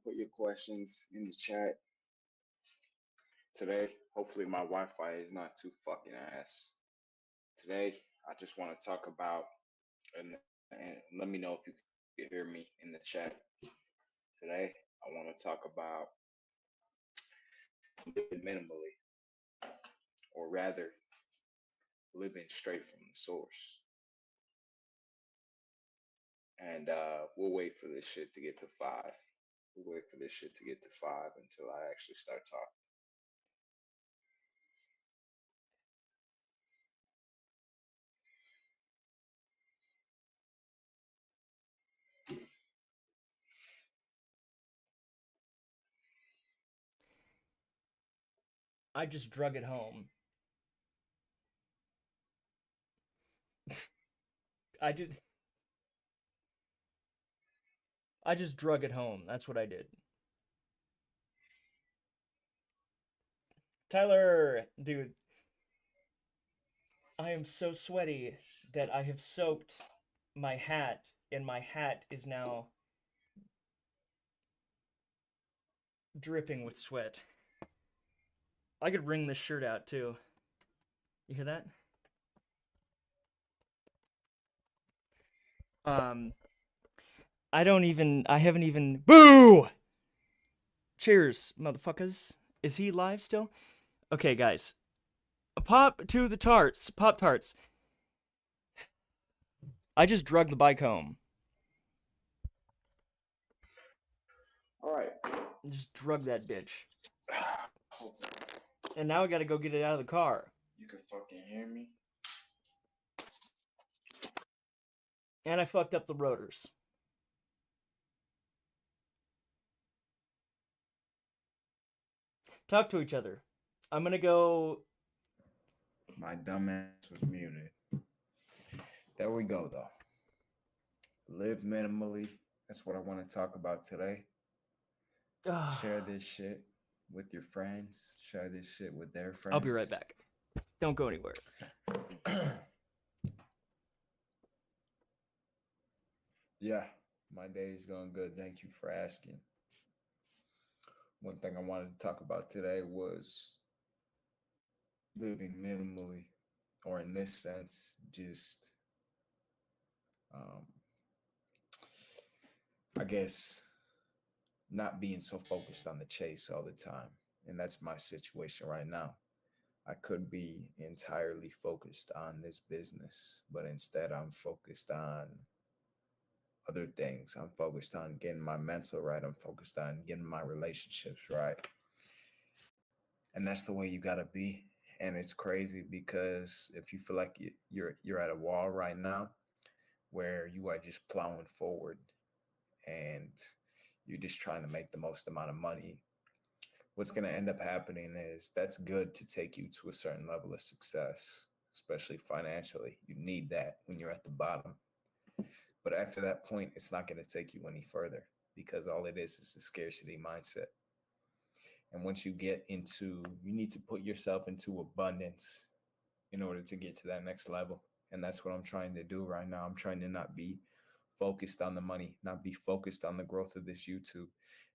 Put your questions in the chat today. Hopefully, my Wi Fi is not too fucking ass. Today, I just want to talk about, and let me know if you can hear me in the chat. Today, I want to talk about living minimally, or rather, living straight from the source. And we'll wait for this shit to get to five. We'll wait for this shit to get to five until I actually start talking. I just drug it home. I did. I just drug it home. That's what I did. Tyler, dude, I am so sweaty that I have soaked my hat, and my hat is now dripping with sweat. I could wring this shirt out too. You hear that? Um, I haven't even. Boo! Cheers, motherfuckers. Is he live still? Okay, guys. Pop to the tarts. Pop tarts. I just drug the bike home. All right. Just drug that bitch. And now I gotta go get it out of the car. You can fucking hear me. And I fucked up the rotors. Talk to each other. I'm gonna go. My dumbass was muted. There we go, though. Live minimally. That's what I want to talk about today. Share this shit with your friends. Share this shit with their I'll be friends. right back. Don't go anywhere. Yeah, my day is going good. Thank you for asking. One thing I wanted to talk about today was living minimally, or in this sense, just, um, I guess, not being so focused on the chase all the time. And that's my situation right now. I could be entirely focused on this business, but instead I'm focused on other things. I'm focused on getting my mental right. I'm focused on getting my relationships right. And that's the way you got to be. And it's crazy because if you feel like you're at a wall right now where you are just plowing forward and you're just trying to make the most amount of money, what's going to end up happening is that's good to take you to a certain level of success, especially financially. You need that when you're at the bottom. But after that point, it's not going to take you any further because all it is a scarcity mindset. And once you get into, you need to put yourself into abundance in order to get to that next level. And that's what I'm trying to do right now. I'm trying to not be focused on the money, not be focused on the growth of this YouTube,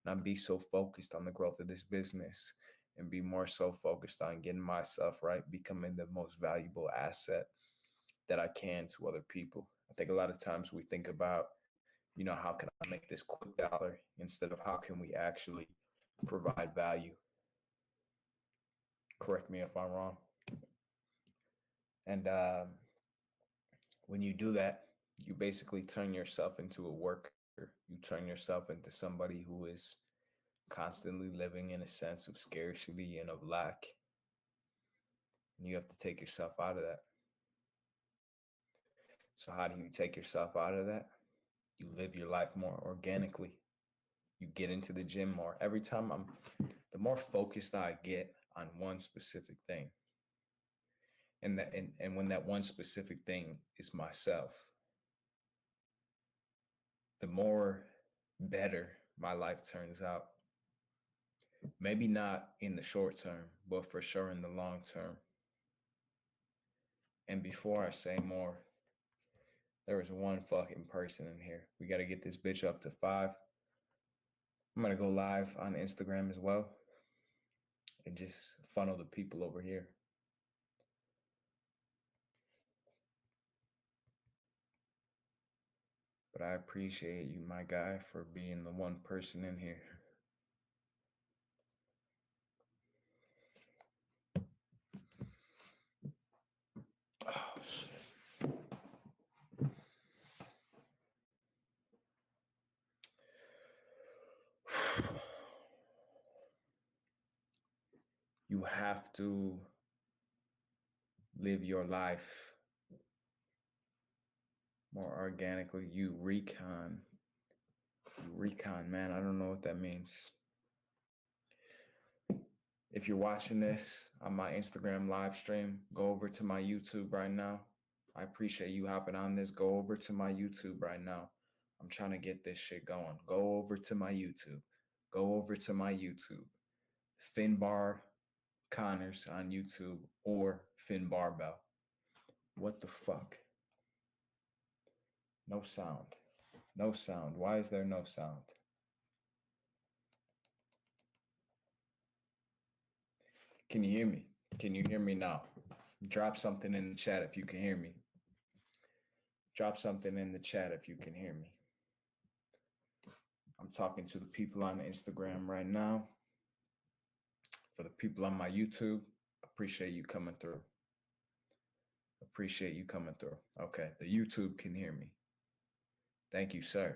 not be so focused on the growth of this business, and be more so focused on getting myself right, becoming the most valuable asset that I can to other people. I think a lot of times we think about, how can I make this quick dollar instead of how can we actually provide value. Correct me if I'm wrong. And when you do that, you basically turn yourself into a worker. You turn yourself into somebody who is constantly living in a sense of scarcity and of lack. And you have to take yourself out of that. So, how do you take yourself out of that? You live your life more organically. You get into the gym more. Every time the more focused I get on one specific thing, and when that one specific thing is myself, the more better my life turns out. Maybe not in the short term, but for sure in the long term. And before I say more, there was one fucking person in here. We got to get this bitch up to five. I'm going to go live on Instagram as well and just funnel the people over here. But I appreciate you, my guy, for being the one person in here. Oh, shit. You have to live your life more organically. You recon, man. I don't know what that means. If you're watching this on my Instagram live stream, go over to my YouTube right now. I appreciate you hopping on this. Go over to my YouTube right now. I'm trying to get this shit going. Go over to my YouTube. Go over to my YouTube. Finbar Connors on YouTube or Finn Barbell. What the fuck? No sound. No sound. Why is there no sound? Can you hear me? Can you hear me now? Drop something in the chat if you can hear me. Drop something in the chat if you can hear me. I'm talking to the people on Instagram right now. For the people on my YouTube, appreciate you coming through. Appreciate you coming through. Okay, the YouTube can hear me. Thank you, sir.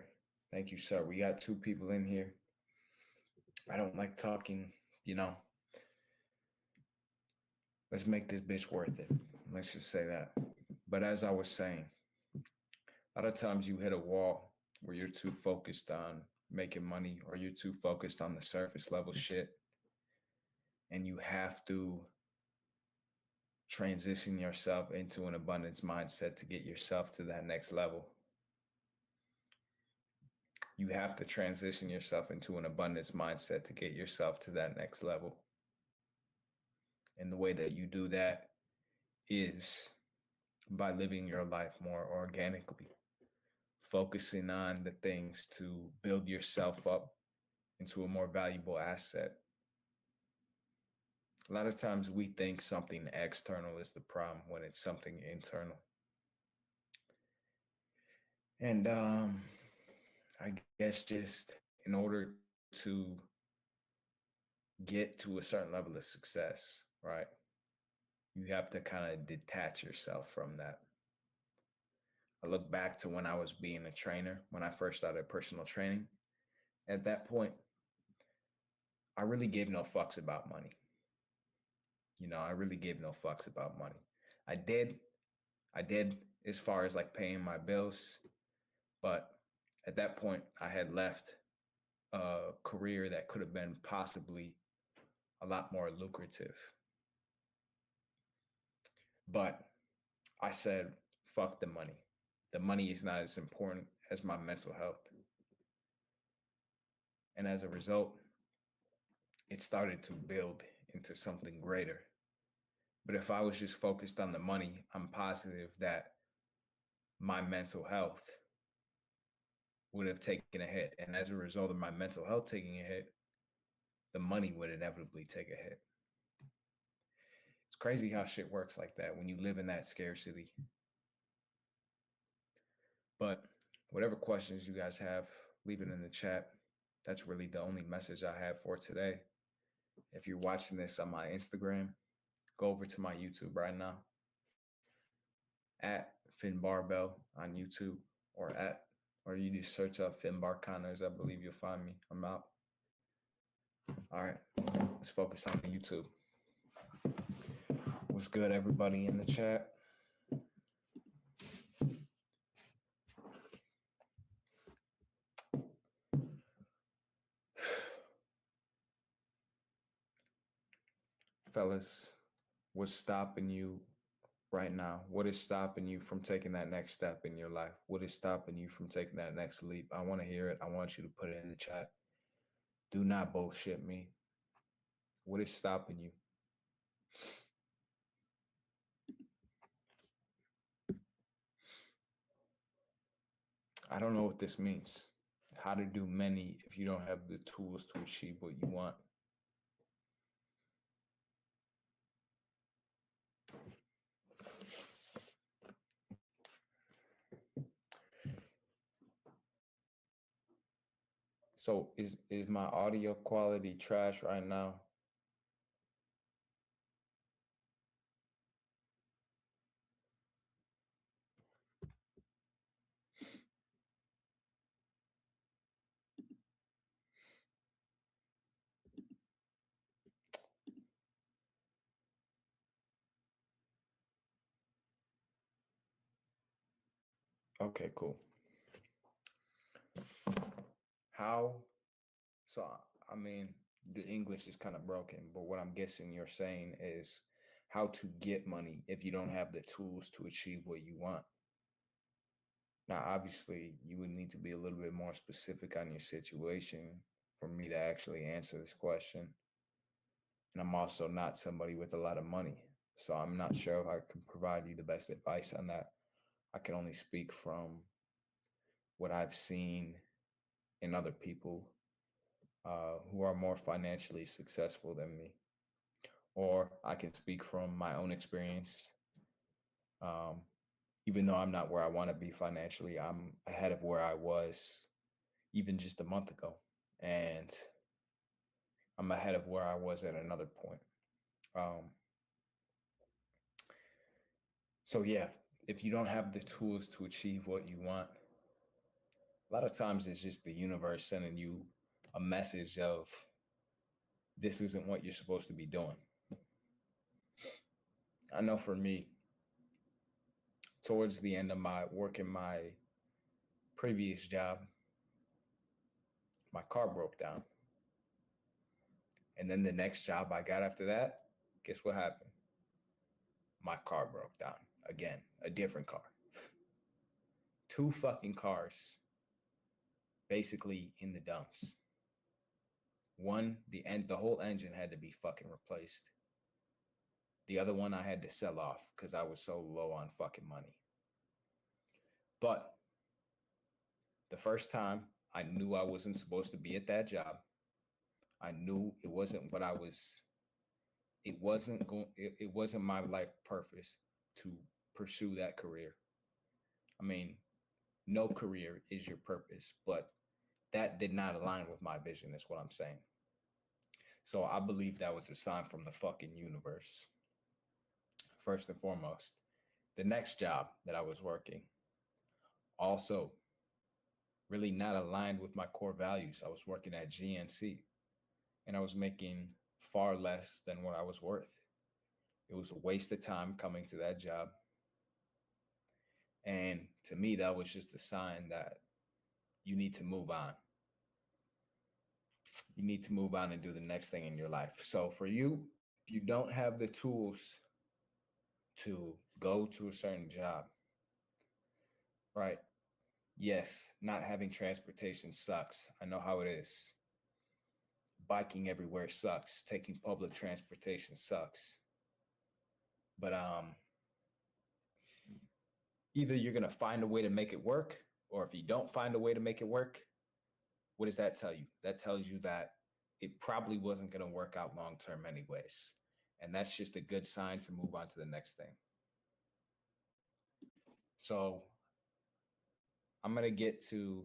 Thank you, sir. We got 2 people in here. I don't like talking, you know. Let's make this bitch worth it. Let's just say that. But as I was saying, a lot of times you hit a wall where you're too focused on making money or you're too focused on the surface level shit. And you have to transition yourself into an abundance mindset to get yourself to that next level. You have to transition yourself into an abundance mindset to get yourself to that next level. And the way that you do that is by living your life more organically, focusing on the things to build yourself up into a more valuable asset. A lot of times we think something external is the problem when it's something internal. And I guess just in order to get to a certain level of success, right? You have to kind of detach yourself from that. I look back to when I was being a trainer, when I first started personal training. At that point, I really gave no fucks about money. You know, I really gave no fucks about money. I did as far as like paying my bills, but at that point I had left a career that could have been possibly a lot more lucrative. But I said, fuck the money. The money is not as important as my mental health. And as a result, it started to build into something greater. But if I was just focused on the money, I'm positive that my mental health would have taken a hit. And as a result of my mental health taking a hit, the money would inevitably take a hit. It's crazy how shit works like that when you live in that scarcity. But whatever questions you guys have, leave it in the chat. That's really the only message I have for today. If you're watching this on my Instagram, go over to my YouTube right now at Finn Barbell on YouTube or you just search up Finbar Connors. I believe you'll find me. I'm out. All right, let's focus on the YouTube. What's good, everybody in the chat? Fellas, what's stopping you right now? What is stopping you from taking that next step in your life? What is stopping you from taking that next leap? I want to hear it. I want you to put it in the chat. Do not bullshit me. What is stopping you? I don't know what this means. How to do many if you don't have the tools to achieve what you want. So is my audio quality trash right now? Okay, cool. How? So I mean, the English is kind of broken, but what I'm guessing you're saying is how to get money if you don't have the tools to achieve what you want. Now, obviously, you would need to be a little bit more specific on your situation for me to actually answer this question. And I'm also not somebody with a lot of money. So I'm not sure if I can provide you the best advice on that. I can only speak from what I've seen in other people who are more financially successful than me. Or I can speak from my own experience. Um, Even though I'm not where I want to be financially, I'm ahead of where I was even just a month ago. And I'm ahead of where I was at another point. Um, so, yeah, if you don't have the tools to achieve what you want, a lot of times it's just the universe sending you a message of this isn't what you're supposed to be doing. I know for me, towards the end of my work in my previous job, my car broke down. And then the next job I got after that, guess what happened? My car broke down again, a different car. Two fucking cars basically in the dumps. One, the whole engine had to be fucking replaced. The other one I had to sell off because I was so low on fucking money. But the first time I knew I wasn't supposed to be at that job. I knew it wasn't what I was. It wasn't my life purpose to pursue that career. I mean, no career is your purpose, but that did not align with my vision, is what I'm saying. So I believe that was a sign from the fucking universe. First and foremost, the next job that I was working, also really not aligned with my core values. I was working at GNC and I was making far less than what I was worth. It was a waste of time coming to that job. And to me, that was just a sign that you need to move on. You need to move on and do the next thing in your life. So for you, if you don't have the tools to go to a certain job, right? Yes, not having transportation sucks. I know how it is. Biking everywhere sucks. Taking public transportation sucks. But either you're going to find a way to make it work, or if you don't find a way to make it work, what does that tell you? That tells you that it probably wasn't going to work out long term, anyways. And that's just a good sign to move on to the next thing. So I'm going to get to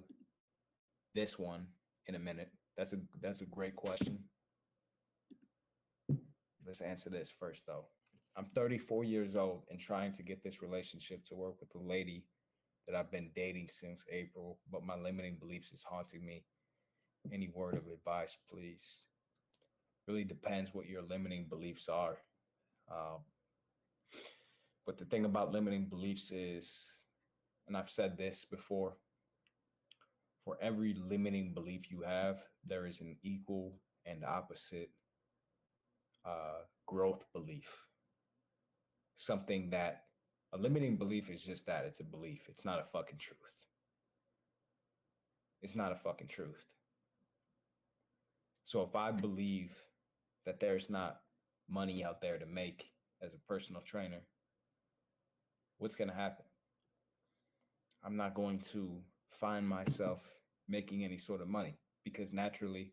this one in a minute. That's a great question. Let's answer this first, though. I'm 34 years old and trying to get this relationship to work with a lady that I've been dating since April, but my limiting beliefs is haunting me. Any word of advice, please? Really depends what your limiting beliefs are. Um, but the thing about limiting beliefs is, and I've said this before, for every limiting belief you have, there is an equal and opposite growth belief. Something that a limiting belief is just that, it's a belief. It's not a fucking truth. It's not a fucking truth. So if I believe that there's not money out there to make as a personal trainer, what's going to happen? I'm not going to find myself making any sort of money, because naturally,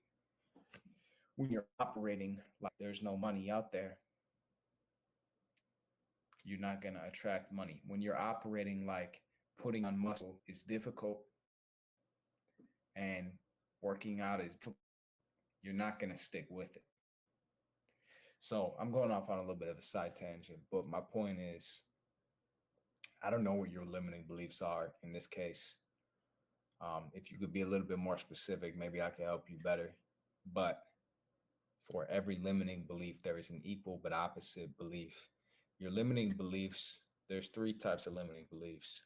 when you're operating like there's no money out there, you're not going to attract money. When you're operating like putting on muscle is difficult and working out is difficult, you're not going to stick with it. So I'm going off on a little bit of a side tangent, but my point is, I don't know what your limiting beliefs are in this case. If you could be a little bit more specific, maybe I could help you better. But for every limiting belief, there is an equal but opposite belief. Your limiting beliefs, there's three types of limiting beliefs.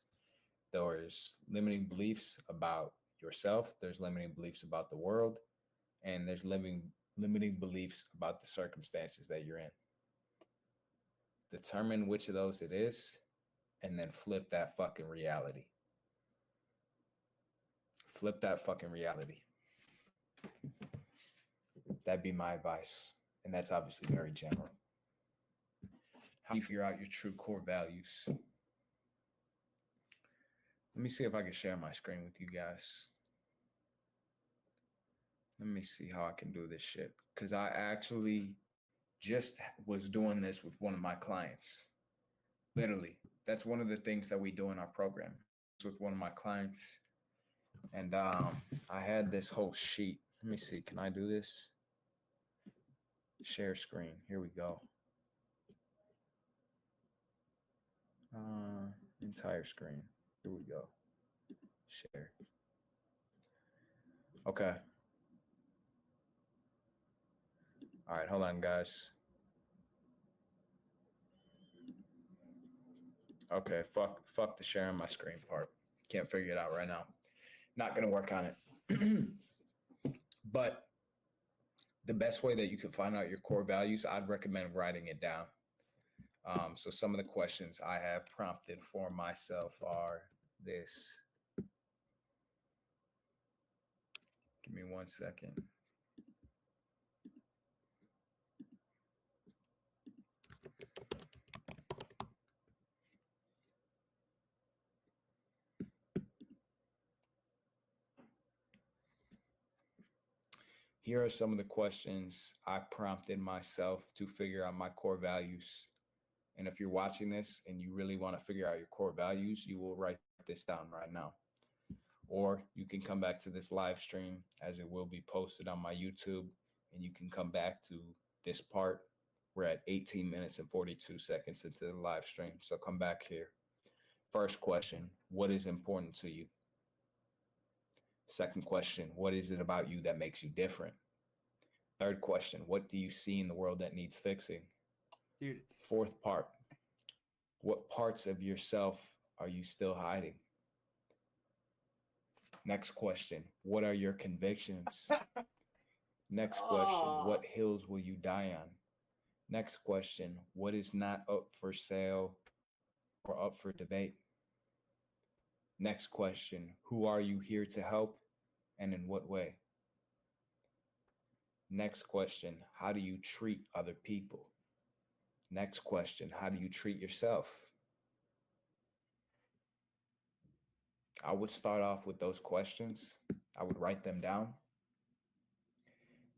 There's limiting beliefs about yourself, there's limiting beliefs about the world, and there's limiting beliefs about the circumstances that you're in. Determine which of those it is, and then flip that fucking reality. Flip that fucking reality. That'd be my advice. And that's obviously very general. How do you figure out your true core values? Let me see if I can share my screen with you guys. Let me see how I can do this shit. Because I actually just was doing this with one of my clients. Literally. That's one of the things that we do in our program. It's with one of my clients. And I had this whole sheet. Let me see. Can I do this? Share screen. Here we go. Entire screen. Here we go. Share. Okay. All right, hold on, guys. Okay, fuck the sharing my screen part. Can't figure it out right now. Not gonna work on it. But the best way that you can find out your core values, I'd recommend writing it down. So some of the questions I have prompted for myself are this. Give me 1 second. Here are some of the questions I prompted myself to figure out my core values. And if you're watching this and you really want to figure out your core values, you will write this down right now. Or you can come back to this live stream as it will be posted on my YouTube, and you can come back to this part. We're at 18 minutes and 42 seconds into the live stream. So come back here. First question, what is important to you? Second question, what is it about you that makes you different? Third question, what do you see in the world that needs fixing? Dude. Fourth part, what parts of yourself are you still hiding? Next question, what are your convictions? Next question, what hills will you die on? Next question, what is not up for sale or up for debate? Next question, who are you here to help and in what way? Next question, how do you treat other people? Next question, how do you treat yourself? I would start off with those questions. I would write them down.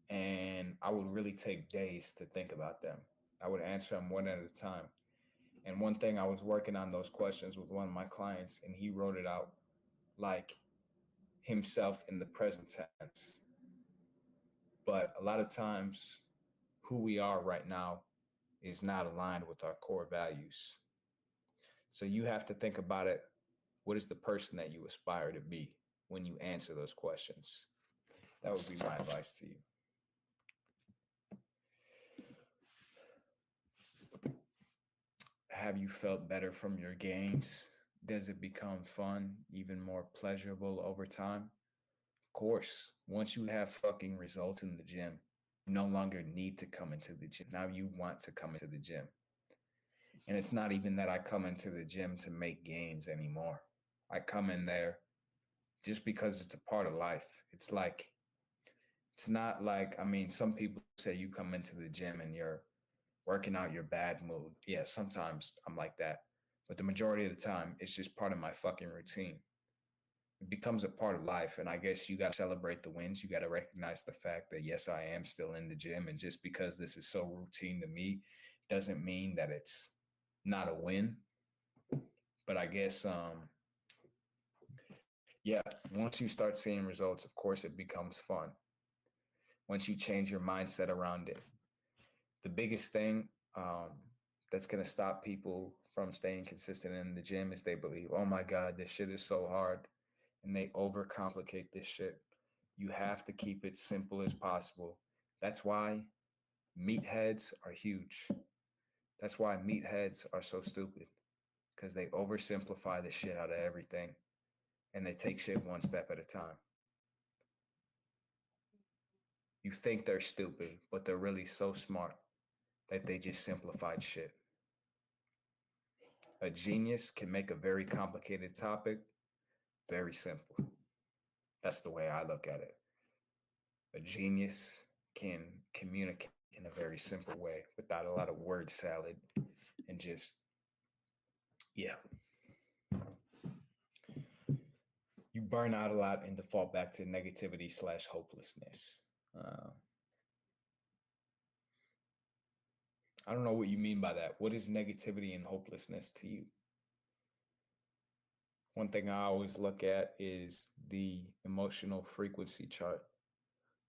And I would really take days to think about them. I would answer them one at a time. And one thing, I was working on those questions with one of my clients, and he wrote it out like himself in the present tense. But a lot of times, who we are right now is not aligned with our core values. So you have to think about it. What is the person that you aspire to be when you answer those questions? That would be my advice to you. Have you felt better from your gains? Does it become fun, even more pleasurable over time? Of course, once you have fucking results in the gym, you no longer need to come into the gym. Now you want to come into the gym. And it's not even that I come into the gym to make gains anymore. I come in there just because it's a part of life. It's not like, I mean, some people say you come into the gym and you're working out your bad mood. Yeah, sometimes I'm like that. But the majority of the time, it's just part of my fucking routine. it becomes a part of life. And I guess you got to celebrate the wins. You got to recognize the fact that, yes, I am still in the gym. And just because this is so routine to me doesn't mean that it's not a win. But I guess, yeah, once you start seeing results, of course, it becomes fun. Once you change your mindset around it, the biggest thing that's going to stop people from staying consistent in the gym is they believe, oh my God, this shit is so hard. And they overcomplicate this shit. You have to keep it simple as possible. That's why meatheads are huge. That's why meatheads are so stupid, because they oversimplify the shit out of everything and they take shit one step at a time. You think they're stupid, but they're really so smart that they just simplified shit. A genius can make a very complicated topic very simple. That's the way I look at it. A genius can communicate in a very simple way without a lot of word salad and just, yeah. You burn out a lot and default back to negativity / hopelessness. I don't know what you mean by that. What is negativity and hopelessness to you? One thing I always look at is the emotional frequency chart.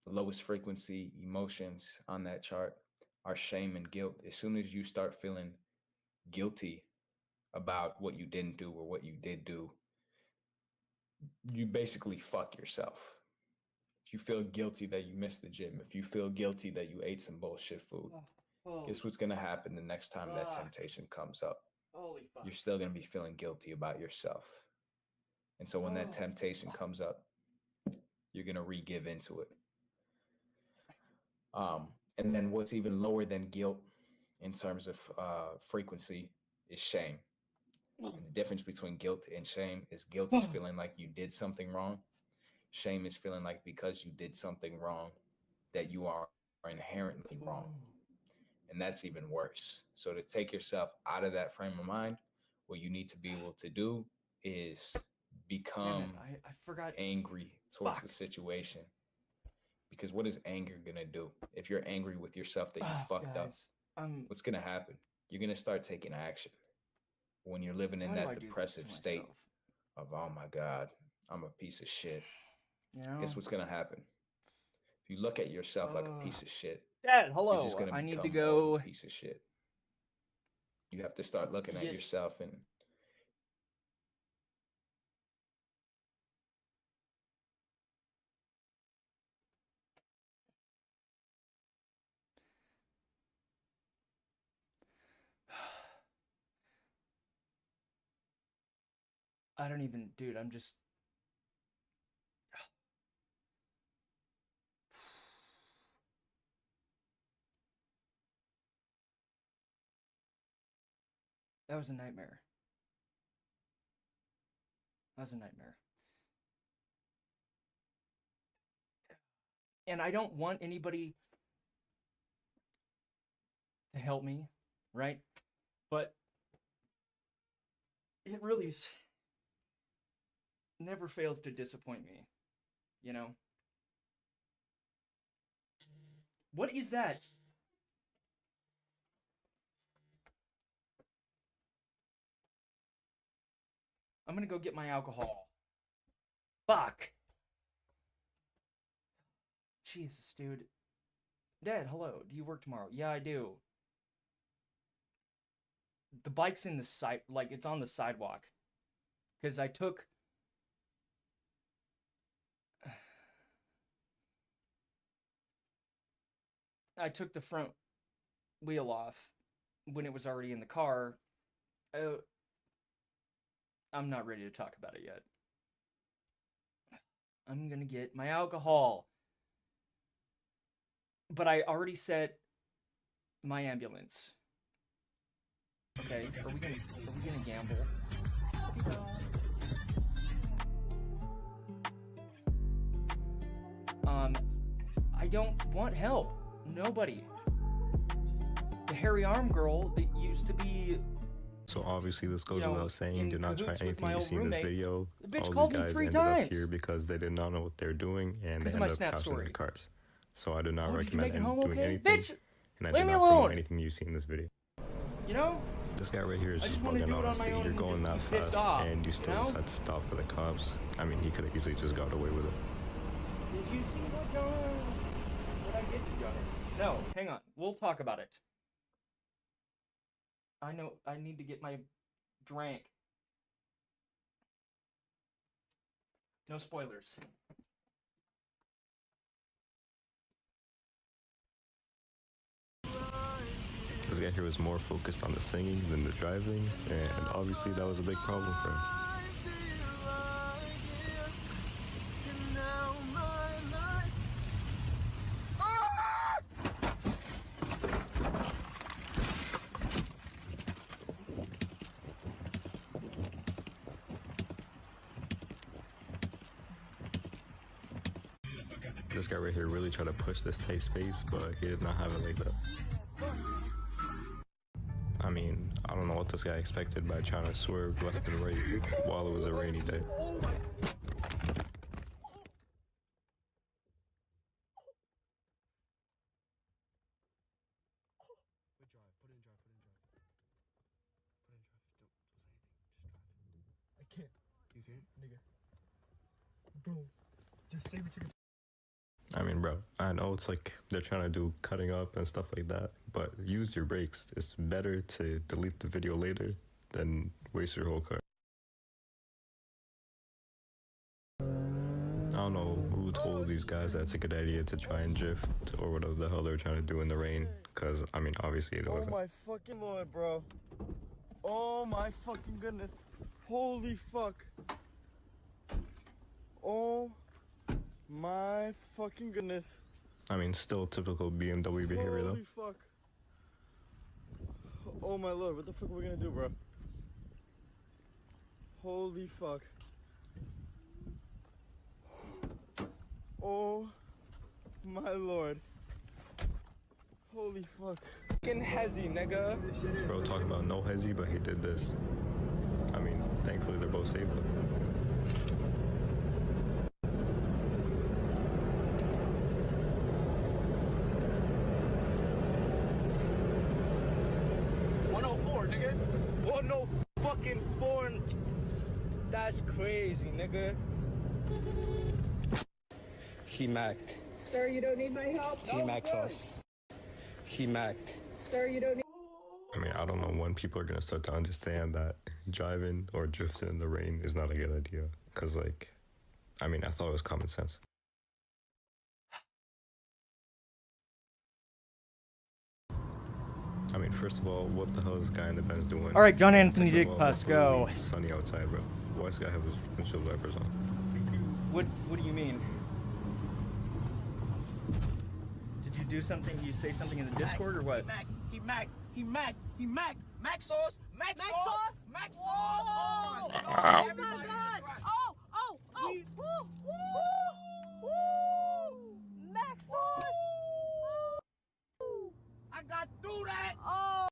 The lowest frequency emotions on that chart are shame and guilt. As soon as you start feeling guilty about what you didn't do or what you did do, you basically fuck yourself. If you feel guilty that you missed the gym, if you feel guilty that you ate some bullshit food, guess what's going to happen the next time that temptation comes up? Holy fuck. You're still going to be feeling guilty about yourself. And so when that temptation comes up, you're going to re-give into it. And then what's even lower than guilt in terms of frequency is shame. And the difference between guilt and shame is guilt is feeling like you did something wrong. Shame is feeling like because you did something wrong that you are inherently wrong. And that's even worse. So to take yourself out of that frame of mind, what you need to be able to do is become I forgot. angry towards the situation. Because what is anger going to do? If you're angry with yourself that you fucked up, what's going to happen? You're going to start taking action. When you're living in that depressive state of, oh my God, I'm a piece of shit. You know? Guess what's going to happen? If you look at yourself like a piece of shit, Dad, hello. you're just going to I need to become go. a piece of shit. You have to start looking at yourself and I don't even, dude, I'm just. That was a nightmare. That was a nightmare. And I don't want anybody to help me, right? But it really never fails to disappoint me, you know? What is that? I'm gonna go get my alcohol. Fuck. Jesus, dude. Dad, hello. Do you work tomorrow? Yeah, I do. The bike's in the side, like it's on the sidewalk. Because I took the front wheel off when it was already in the car. I'm not ready to talk about it yet. I'm gonna get my alcohol. But I already set my ambulance. Okay, are we gonna gamble? I don't want help. Nobody. The hairy arm girl that used to be So obviously this goes you know, without saying, in do not try cahoots with anything my you old see in this roommate. video. The bitch All called these me guys 3 ended up times here because they did not know what they're doing and they because of ended my up Snap crashing their story. cars. So I do not Oh, did you recommend make it home doing okay? anything, Bitch, and I leave do me not promote alone. anything you see in this video. You know, This guy right here is I just just wanna bugging, do it on honestly. my own You're and going just that be pissed fast off, and you you still know? decide to stop for the cops. I mean, he could have easily just got away with it. did you see what John? What I did to John? No, hang on. We'll talk about it. I know. I need to get my drink. No spoilers. This guy here was more focused on the singing than the driving, and obviously that was a big problem for him. This guy right here really tried to push this tight space, but he did not have it like that. I mean, I don't know what this guy expected by trying to swerve left and right while it was a rainy day. I can't. You see it, nigga? Bro, just say what you can. I mean, bro, I know it's like they're trying to do cutting up and stuff like that, but use your brakes. It's better to delete the video later than waste your whole car. I don't know who told these guys that it's a good idea to try and drift or whatever the hell they're trying to do in the rain, because, I mean, obviously it wasn't. Oh my fucking lord, bro. Oh my fucking goodness. Holy fuck. Oh my fucking goodness. I mean, still typical BMW behavior though. Holy fuck. Oh my lord, what the fuck are we gonna do, bro? Holy fuck. Oh my lord. Holy fuck. Fucking hezzy, nigga. Bro, talk about no hezzy, but he did this. I mean, thankfully they're both safe though. Fucking foreign. That's crazy, nigga. He macked. Sir, you don't need my help. T-Mac sauce. He macked. Sir, you don't need. I mean, I don't know when people are gonna start to understand that driving or drifting in the rain is not a good idea. Cause like, I mean, I thought it was common sense. I mean, first of all, what the hell is this guy in the Benz doing? All right, John And Anthony second Dick of all, Puss, it's go. literally sunny outside, bro. Why does this guy have his windshield wipers on? What do you mean? Did you do something? You say something in the Discord or what? He macked. Mac sauce. Mac sauce. Oh, Oh oh my god! Oh! Woo! Max sauce! I got through that. Oh!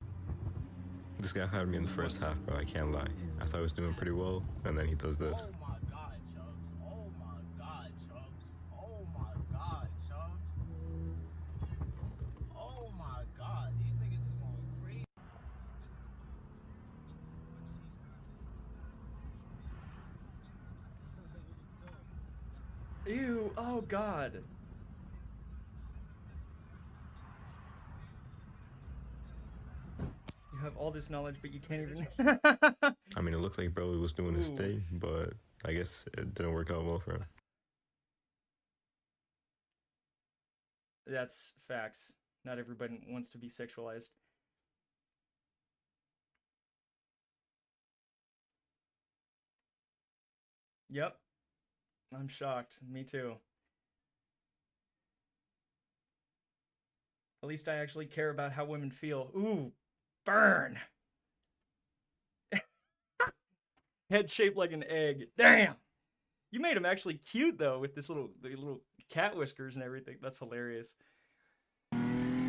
This guy had me in the first half, bro. I can't lie. I thought I was doing pretty well, and then he does this. Oh my god, Chubbs. Oh my god, Chubbs. Oh my god, Chubbs. Oh my god. These niggas is going crazy. Ew! Oh God! You have all this knowledge, but you can't even. I mean, it looked like bro was doing his Ooh. thing, but I guess it didn't work out well for him. That's facts. Not everybody wants to be sexualized. Yep. I'm shocked. Me too. At least I actually care about how women feel. Ooh, burn! Head shaped like an egg. Damn! You made him actually cute though, with this the little cat whiskers and everything. That's hilarious.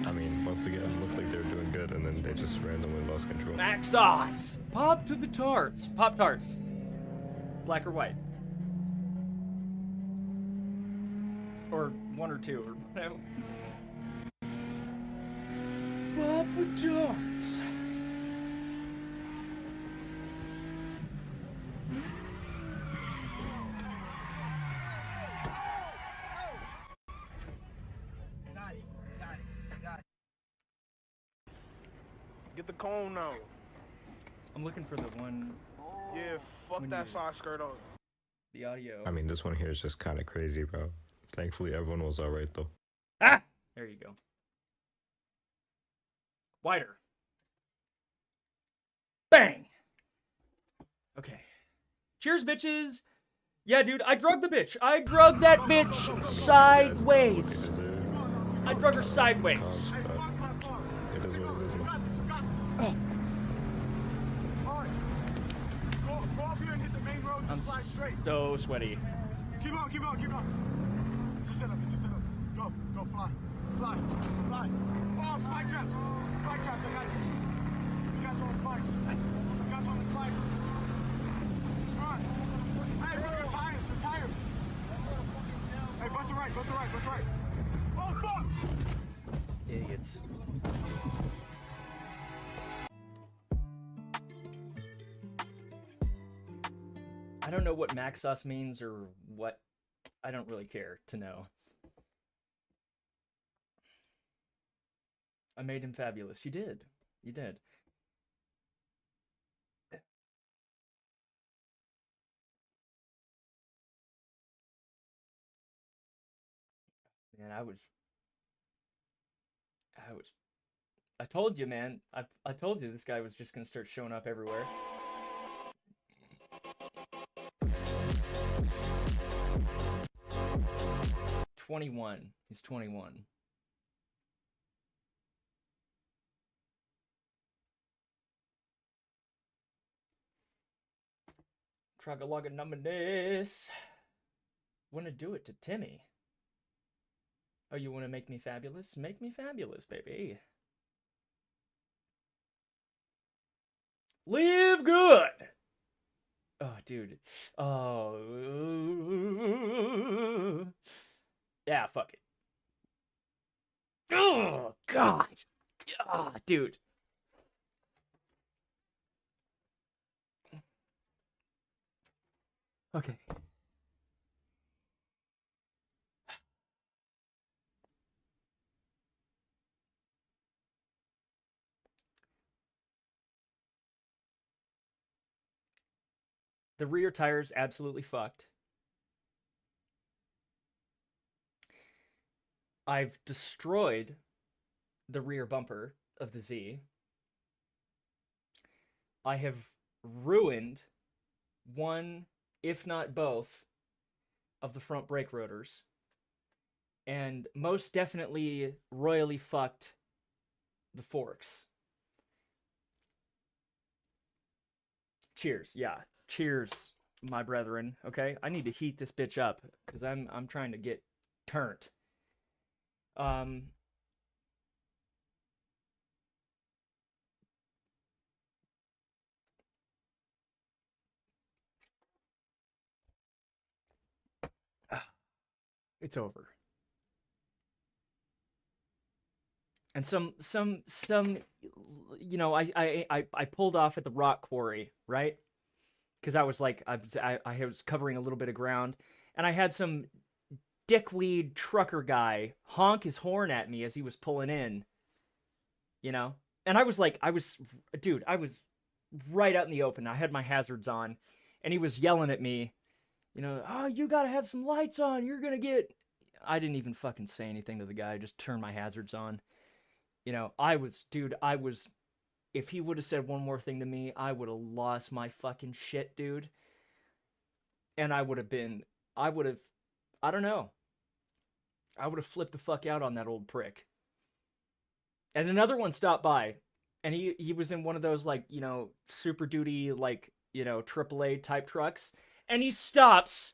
I mean, once again, it looked like they were doing good, and then they just randomly lost control. Maxos! Pop to the tarts. Pop tarts. Black or white? Or one or two, or whatever. Pop tarts. Got it. Got it. Got it. Get the cone now. I'm looking for the one, Yeah, fuck When that you- side skirt on. the audio. I mean, this one here is just kind of crazy, bro. Thankfully, everyone was alright, though. Ah! There you go. Wider. Bang! Okay. Cheers, bitches! Yeah, dude, I drugged the bitch. I drugged that bitch sideways. I drug her sideways. It is what it is, man. Go up here and hit the main road. I'm Just fly straight. so sweaty. Keep on, keep on, keep on. It's a setup, it's a setup. Go, go, fly. Fly, fly. Oh, spike traps. Spike traps, I got you. I got you on the spikes. I got you on the spikes. Just run. Hey, bro, your tires, your tires. Hey, bust it right, bust it right, bust it right. Oh, fuck! Idiots. I don't know what Maxos means or what. I don't really care to know. I made him fabulous. You did. You did. Man, I told you, man. I told you this guy was just gonna start showing up everywhere. He's 21. Tragalaga numbness. Wanna do it to Timmy? Oh, you wanna make me fabulous? Make me fabulous, baby. Live good! Oh, dude. Oh. Yeah, fuck it. Oh, God. Ah, dude. Okay. The rear tire's absolutely fucked. I've destroyed the rear bumper of the Z. I have ruined one, if not both, of the front brake rotors. And most definitely royally fucked the forks. Cheers, yeah. Cheers, my brethren. Okay, I need to heat this bitch up because I'm trying to get turned. It's over. And some you know, I pulled off at the rock quarry, right? Because I was like, I was covering a little bit of ground, and I had some dickweed trucker guy honk his horn at me as he was pulling in, you know? And I was like, dude, I was right out in the open. I had my hazards on, and he was yelling at me, you know, oh, you gotta have some lights on, you're gonna get... I didn't even fucking say anything to the guy, I just turned my hazards on. You know, if he would have said one more thing to me, I would have lost my fucking shit, dude. And I don't know. I would have flipped the fuck out on that old prick. And another one stopped by, and he was in one of those, like, you know, Super Duty, like, you know, AAA type trucks. And he stops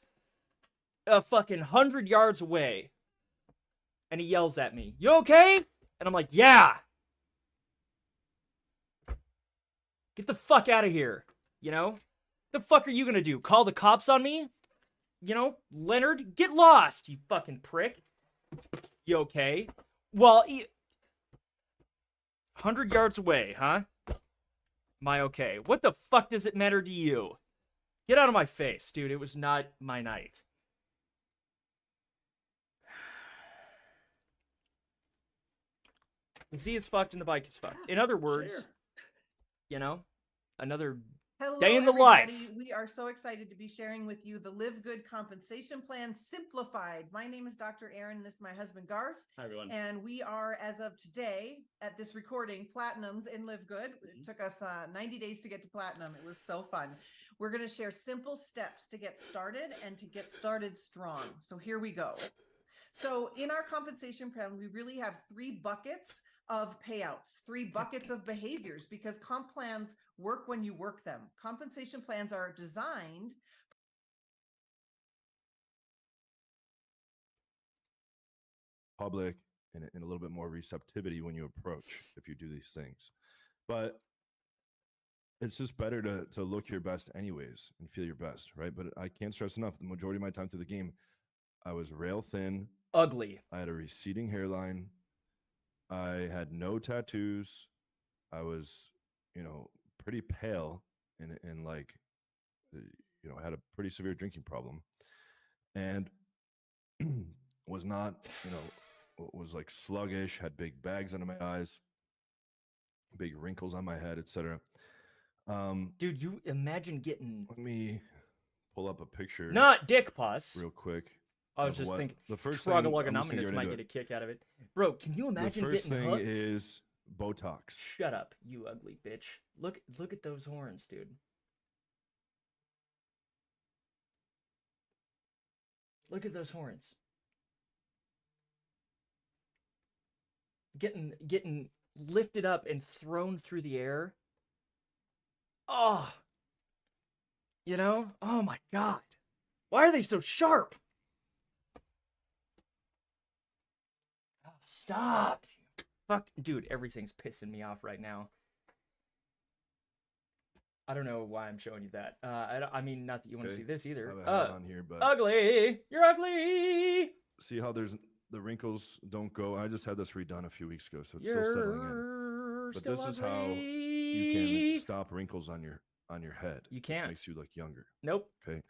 a fucking 100 yards away. And he yells at me, "You okay?" And I'm like, yeah! Get the fuck out of here, you know? The fuck are you gonna do? Call the cops on me? You know, Leonard, get lost, you fucking prick. You okay? Well, 100 yards away, huh? Am I okay? What the fuck does it matter to you? Get out of my face, dude. It was not my night. Z is fucked and the bike is fucked. In other words, Sure. you know, another Hello, day in the everybody. life. We are so excited to be sharing with you the Live Good Compensation Plan Simplified. My name is Dr. Erin. This is my husband, Garth. Hi, everyone. And we are, as of today, at this recording, platinums in Live Good. It took us 90 days to get to platinum. It was so fun. We're going to share simple steps to get started and to get started strong. So here we go. So in our compensation plan, we really have 3 buckets of payouts, 3 buckets of behaviors, because comp plans work when you work them. Compensation plans are designed public and a little bit more receptivity when you approach if you do these things. But it's just better to look your best anyways and feel your best, right? But I can't stress enough, the majority of my time through the game, I was rail thin. Ugly. I had a receding hairline. I had no tattoos. I was, you know, pretty pale and like, you know, had a pretty severe drinking problem and was not, you know, was like sluggish, had big bags under my eyes, big wrinkles on my head, etc. Dude, you imagine getting... Let me pull up a picture. Not dick pus. Real quick. I was just thinking, the first thing, Troglogonominus might get a kick out of it. Bro, can you imagine the first getting thing hooked? is Botox. Shut up, you ugly bitch. Look at those horns, dude. Look at those horns. Getting lifted up and thrown through the air. Oh. You know? Oh my god. Why are they so sharp? Oh, stop. Fuck, dude, everything's pissing me off right now. I don't know why I'm showing you that. I mean, not that you want to see this either. I have a hat on here, but Ugly! You're ugly! see how there's the wrinkles don't go. I just had this redone a few weeks ago, so it's still settling in. But this is how you can stop wrinkles on your head. You can't. Which makes you look younger. Nope. Okay.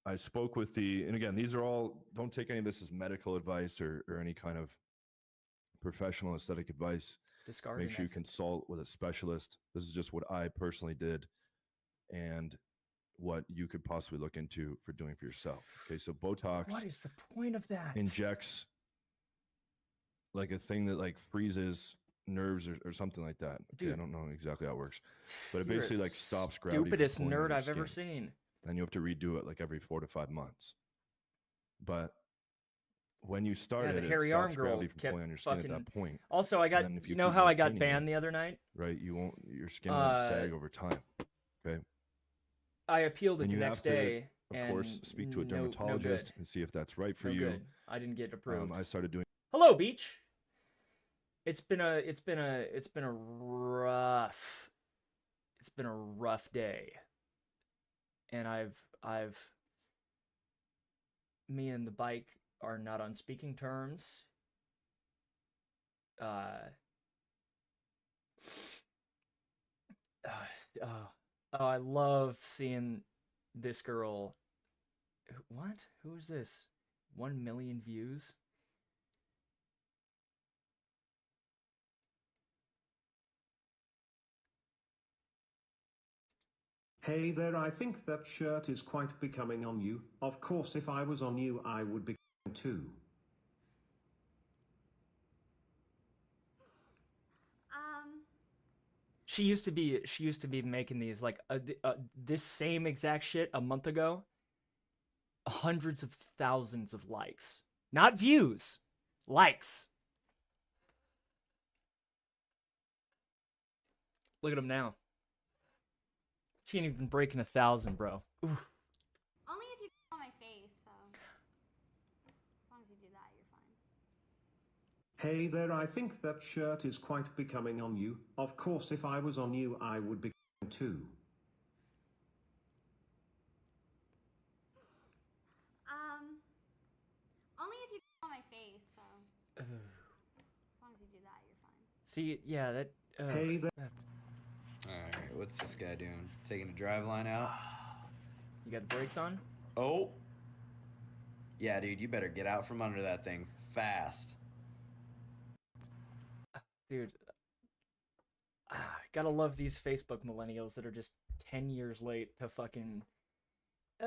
I spoke with and again, these are all, don't take any of this as medical advice or any kind of professional aesthetic advice. Discard. Make sure you consult with a specialist. This is just what I personally did and what you could possibly look into for doing for yourself. Okay, so Botox. What is the point of that? Injects like a thing that like freezes nerves or something like that. Okay, Dude, I don't know exactly how it works, but it You're basically the like stops gravity. from stupidest pulling on nerd your I've ever skin. seen. And you have to redo it like every 4 to 5 months. But when you started, the hairy it arm stops girl gravity from kept pulling on your skin at fucking... that point. Also, I got, And then if you know keep how I got maintaining banned it, the other night? right? Your skin won't sag over time. Okay. I appealed it And the you next have to, day. of course, speak to a no dermatologist good. and see if that's right for No you. good. I didn't get approved. I started doing. Hello, Beach. It's been a rough day. And me and the bike are not on speaking terms. I love seeing this girl. What? Who is this? 1 million views? Hey there, I think that shirt is quite becoming on you. Of course, if I was on you, I would be too. She used to be making these like this same exact shit a month ago. Hundreds of thousands of likes. Not views. Likes. Look at them now. She ain't even breaking 1,000, bro. Oof. Only if you on my face, so as long as you do that, you're fine. Hey there, I think that shirt is quite becoming on you. Of course, if I was on you, I would be too. Only if you on my face, so Ugh. as long as you do that, you're fine. See, yeah, that. Hey there. Alright, what's this guy doing? Taking a drive line out? You got the brakes on? Oh! Yeah, dude, you better get out from under that thing fast. Dude. Gotta love these Facebook millennials that are just 10 years late to fucking.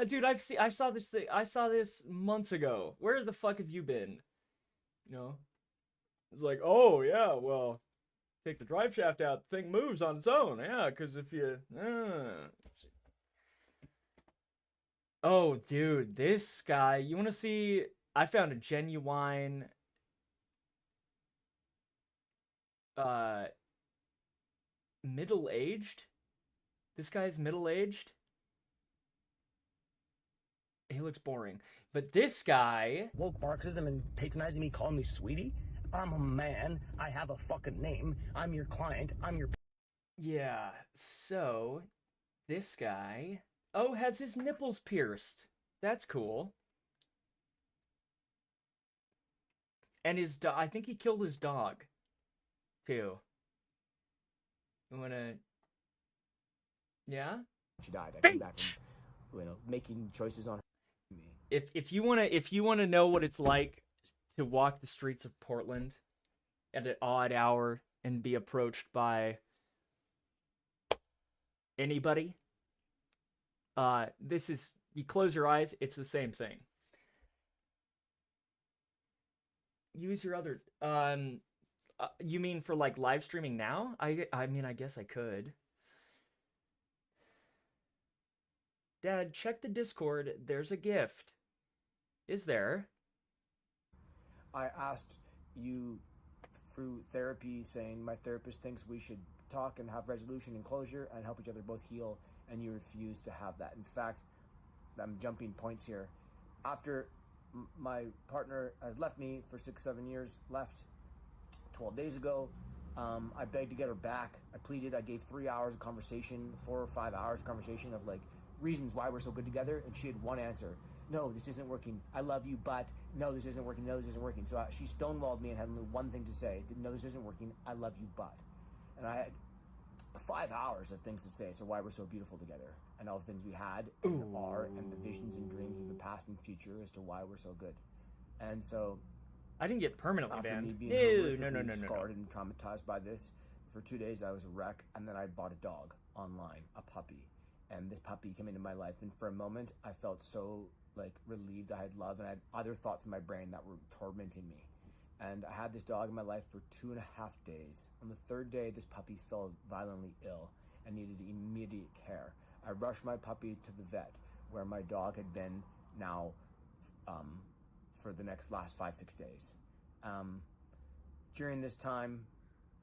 Dude, I saw this thing. I saw this months ago. Where the fuck have you been? You know? It's like, oh, yeah, well, take the drive shaft out, the thing moves on its own. Yeah, because if you. Oh, dude, this guy. You want to see? I found a genuine. Middle-aged? This guy's middle-aged? He looks boring. But this guy... Woke Marxism and patronizing me, calling me sweetie? I'm a man. I have a fucking name. I'm your client. I'm your... Yeah, so... This guy... Oh, has his nipples pierced. That's cool. And his dog... I think he killed his dog. Too. You wanna... Yeah? She died. I came back from, making choices on me. If you wanna know what it's like to walk the streets of Portland at an odd hour and be approached by anybody, this is, you close your eyes, it's the same thing. Use your other you mean for like live streaming now? I mean, I guess I could. Dad, check the Discord. There's a gift. Is there? I asked you through therapy, saying my therapist thinks we should talk and have resolution and closure and help each other both heal, and you refused to have that. In fact, I'm jumping points here. After my partner has left me for 6-7 years, left 12 days ago, I begged to get her back. I pleaded. I gave 3 hours of conversation, 4 or 5 hours of conversation of like reasons why we're so good together, and she had one answer: no, this isn't working. I love you, but no, this isn't working. No, this isn't working. So she stonewalled me and had only one thing to say: no, this isn't working. I love you, but. And I had 5 hours of things to say. So why we're so beautiful together, and all the things we had and are, and the visions and dreams of the past and future as to why we're so good. And so I didn't get permanently after banned. me being No. scarred and traumatized by this, for 2 days I was a wreck, and then I bought a dog online, a puppy, and this puppy came into my life, and for a moment I felt so like relieved. I had love, and I had other thoughts in my brain that were tormenting me. And I had this dog in my life for 2.5 days. On the third day, this puppy fell violently ill and needed immediate care. I rushed my puppy to the vet, where my dog had been now for the last 5-6 days. During this time,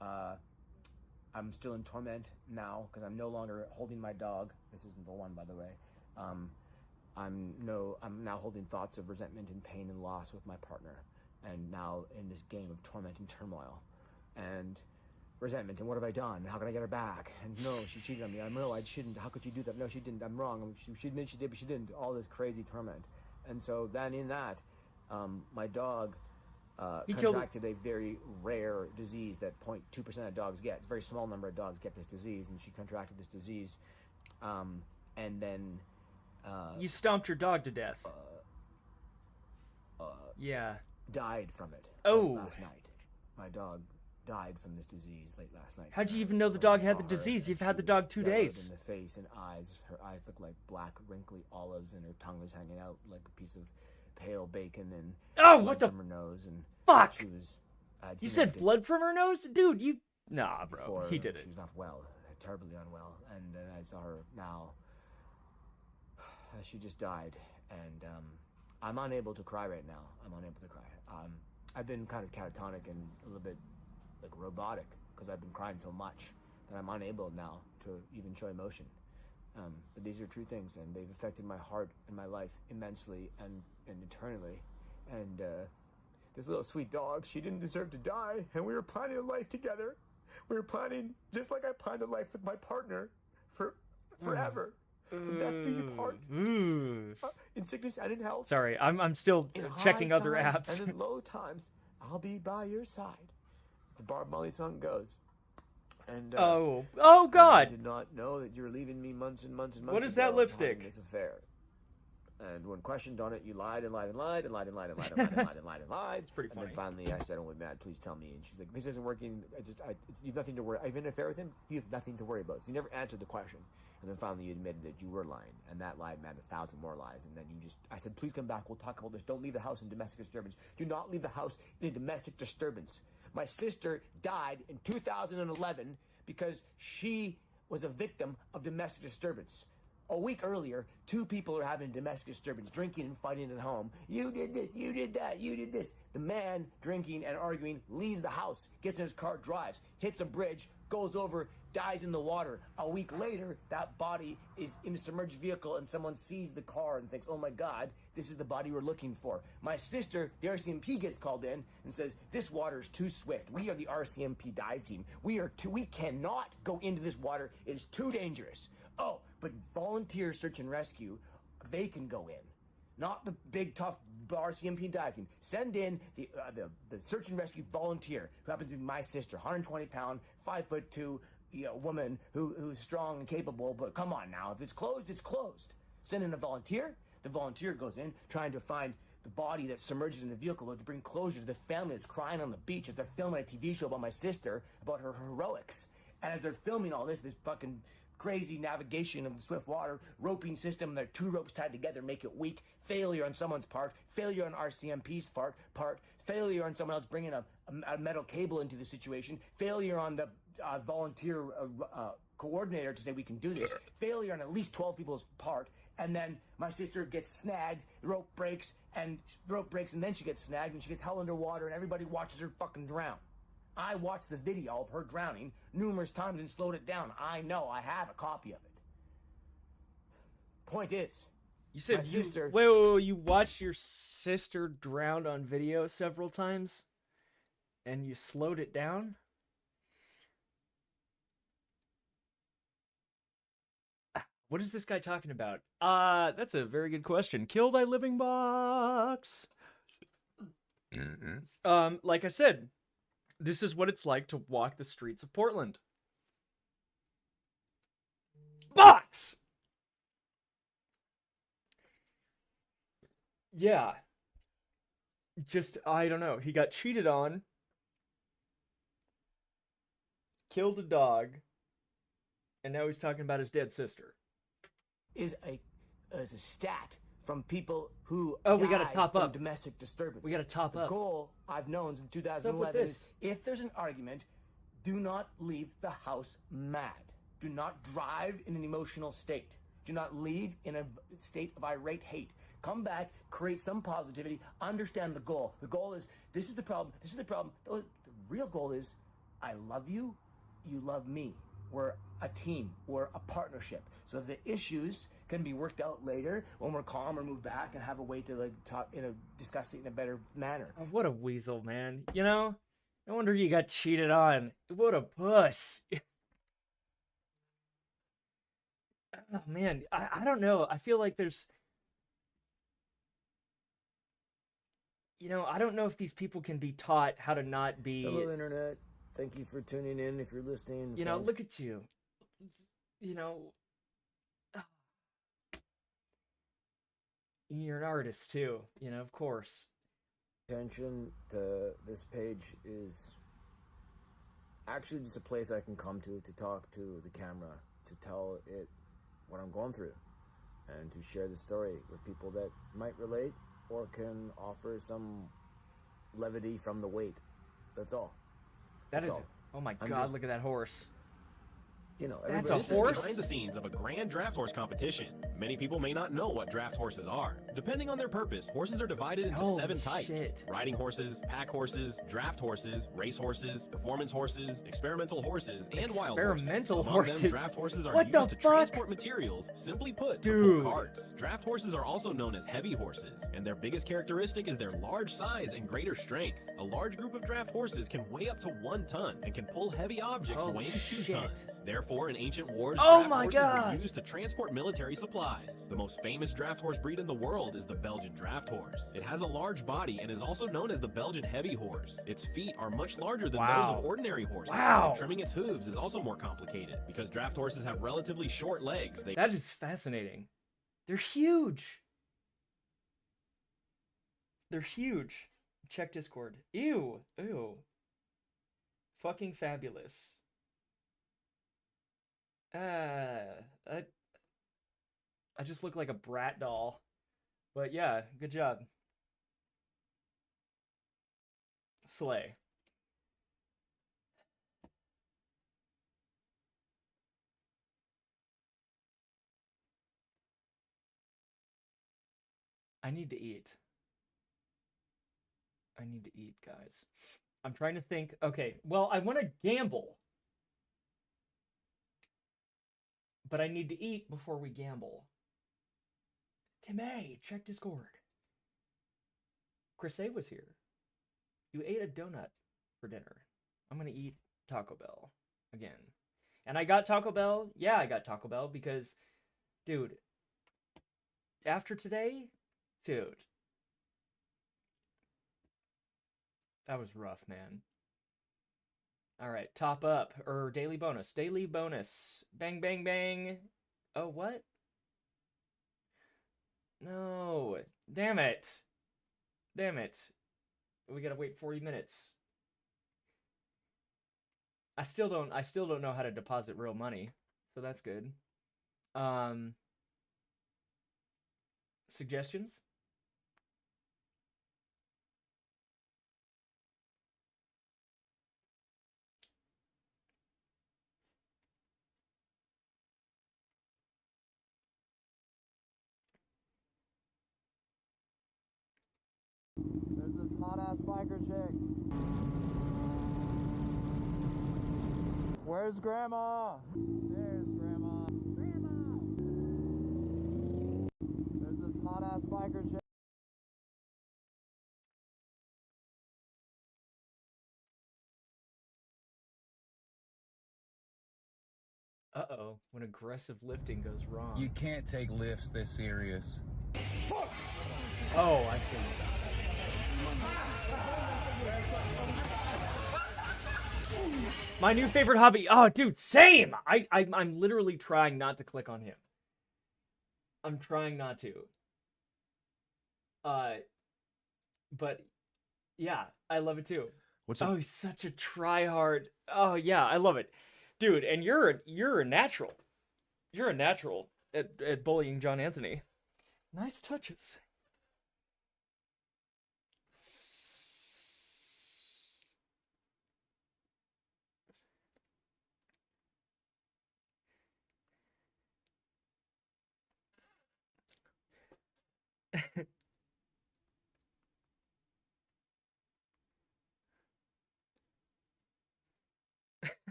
I'm still in torment now because I'm no longer holding my dog. This isn't the one, by the way. I'm now holding thoughts of resentment and pain and loss with my partner, and now in this game of torment and turmoil and resentment. And what have I done? How can I get her back? And no, she cheated on me. No, I shouldn't. How could you do that? No, she didn't. I'm wrong. She admitted she did, but she didn't. All this crazy torment. And so then in that, my dog contracted a very rare disease that 0.2% of dogs get. It's a very small number of dogs get this disease, and she contracted this disease. And then you stomped your dog to death. Yeah. Died from it. Oh. Last night. My dog died from this disease late last night. How'd you even know the dog had the disease? You've had the dog 2 days. In the face and eyes. Her eyes looked like black, wrinkly olives, and her tongue was hanging out like a piece of pale bacon. And what the from her nose. And fuck? She was. You said blood from her nose, dude. You nah, bro. He did it. She was not well, terribly unwell, and then I saw her now. She just died, and I'm unable to cry right now. I'm unable to cry. I've been kind of catatonic and a little bit like robotic because I've been crying so much that I'm unable now to even show emotion. But these are true things, and they've affected my heart and my life immensely and eternally. And this little sweet dog, she didn't deserve to die, and we were planning a life together. We were planning, just like I planned a life with my partner, for forever. From death do you part. In sickness and in health. Sorry, I'm still in checking high other times apps. And in low times, I'll be by your side. The Bob Marley song goes. And oh I God! did not know that you were leaving me months and months and months. What is ago that and lipstick? having This affair. And when questioned on it, you lied and lied and lied and lied and lied and lied and lied and lied and lied and lied. It's pretty funny. And then finally, I said, "Oh, Matt, please tell me." And she's like, "This isn't working. You have nothing to worry. I've been in an affair with him. You have nothing to worry about." So you never answered the question. And then finally, you admitted that you were lying, and that lie meant 1,000 more lies. And then I said, "Please come back. We'll talk about this. Don't leave the house in domestic disturbance. Do not leave the house in a domestic disturbance." My sister died in 2011 because she was a victim of domestic disturbance. A week earlier, 2 people are having domestic disturbance, drinking and fighting at home. You did this, you did that, you did this. The man, drinking and arguing, leaves the house, gets in his car, drives, hits a bridge, goes over, dies in the water. A week later, that body is in a submerged vehicle and someone sees the car and thinks, "Oh my God, this is the body we're looking for." My sister, the RCMP, gets called in and says, "This water is too swift. We are the RCMP dive team. We cannot go into this water. It is too dangerous." Oh, but volunteer search and rescue, they can go in. Not the big, tough RCMP dive team. Send in the search and rescue volunteer, who happens to be my sister, 120-pound, 5'2", woman who's strong and capable. But come on now, if it's closed, it's closed. Send in a volunteer. The volunteer goes in trying to find the body that submerges in the vehicle to bring closure to the family that's crying on the beach as they're filming a TV show about my sister, about her heroics. And as they're filming all this fucking crazy navigation of the swift water, roping system, there are 2 ropes tied together, make it weak, failure on someone's part, failure on RCMP's part, failure on someone else bringing a metal cable into the situation, failure on the volunteer coordinator to say we can do this, failure on at least 12 people's part, and then my sister gets snagged, the rope breaks, and then she gets snagged, and she gets held underwater, and everybody watches her fucking drown. I watched the video of her drowning numerous times and slowed it down. I know, I have a copy of it. Point is, You said my sister. Wait, you watched your sister drown on video several times, and you slowed it down? What is this guy talking about? That's a very good question. Kill thy living box. Like I said, this is what it's like to walk the streets of Portland. Box! Yeah. Just, I don't know. He got cheated on. Killed a dog. And now he's talking about his dead sister. Is a stat from people who we gotta died top from up. domestic disturbance. We gotta top the up. goal I've known since What's up with 2011 this? is if there's an argument, do not leave the house mad. Do not drive in an emotional state. Do not leave in a state of irate hate. Come back, create some positivity, understand the goal. The goal is, this is the problem, this is the problem. The real goal is, I love you, you love me. We're a team, we're a partnership. So the issues can be worked out later when we're calm or move back and have a way to talk, discuss it in a better manner. Oh, what a weasel, man. You know? No wonder you got cheated on. What a puss. Oh, man. I don't know. I feel like there's... I don't know if these people can be taught how to not be... Hello, Internet. Thank you for tuning in if you're listening. Look at you. You're an artist, too. Of course. Attention to this page is actually just a place I can come to talk to the camera, to tell it what I'm going through, and to share the story with people that might relate or can offer some levity from the weight. That's all. That is... all. Oh my I'm god, just- look at that horse. You know, That's everybody- a This is horse? behind the scenes of a grand draft horse competition. Many people may not know what draft horses are. Depending on their purpose, horses are divided into Holy 7 types. shit. Riding horses, pack horses, draft horses, race horses, performance horses, experimental horses, and wild horses. Experimental Among horses? them, draft horses are What the used to fuck? transport materials, simply put, to Dude. pull carts. Draft horses are also known as heavy horses, and their biggest characteristic is their large size and greater strength. A large group of draft horses can weigh up to 1 ton and can pull heavy objects Holy weighing 2 shit. tons. Therefore, in ancient wars, Oh draft my horses God. were used to transport military supplies. The most famous draft horse breed in the world is the Belgian draft horse. It has a large body and is also known as the Belgian heavy horse. Its feet are much larger than those Wow. of ordinary horses. Wow. And trimming its hooves is also more complicated because draft horses have relatively short legs. They That is fascinating. They're huge. They're huge. Check Discord. Ew. Ew. Fucking fabulous. I just look like a brat doll. But yeah, good job. Slay. I need to eat. I need to eat, guys. I'm trying to think. Okay, well, I want to gamble. But I need to eat before we gamble. Tim A, check Discord. Chris A was here. You ate a donut for dinner. I'm going to eat Taco Bell again. And I got Taco Bell. Yeah, I got Taco Bell because, dude, after today, dude, that was rough, man. All right, top up or daily bonus. Daily bonus. Bang, bang, bang. Oh, what? No. Damn it. Damn it. We gotta wait 40 minutes. I still don't know how to deposit real money, so that's good. Suggestions? There's this hot ass biker chick. Where's Grandma? There's Grandma. Grandma. There's this hot ass biker chick. Uh-oh, when aggressive lifting goes wrong. You can't take lifts this serious. Oh, I see. My new favorite hobby. Oh, dude, same. I'm literally trying not to click on him. I'm trying not to. But yeah, I love it too. Oh, he's such a tryhard. Oh yeah, I love it, dude. And you're a natural. You're a natural at bullying John Anthony. Nice touches.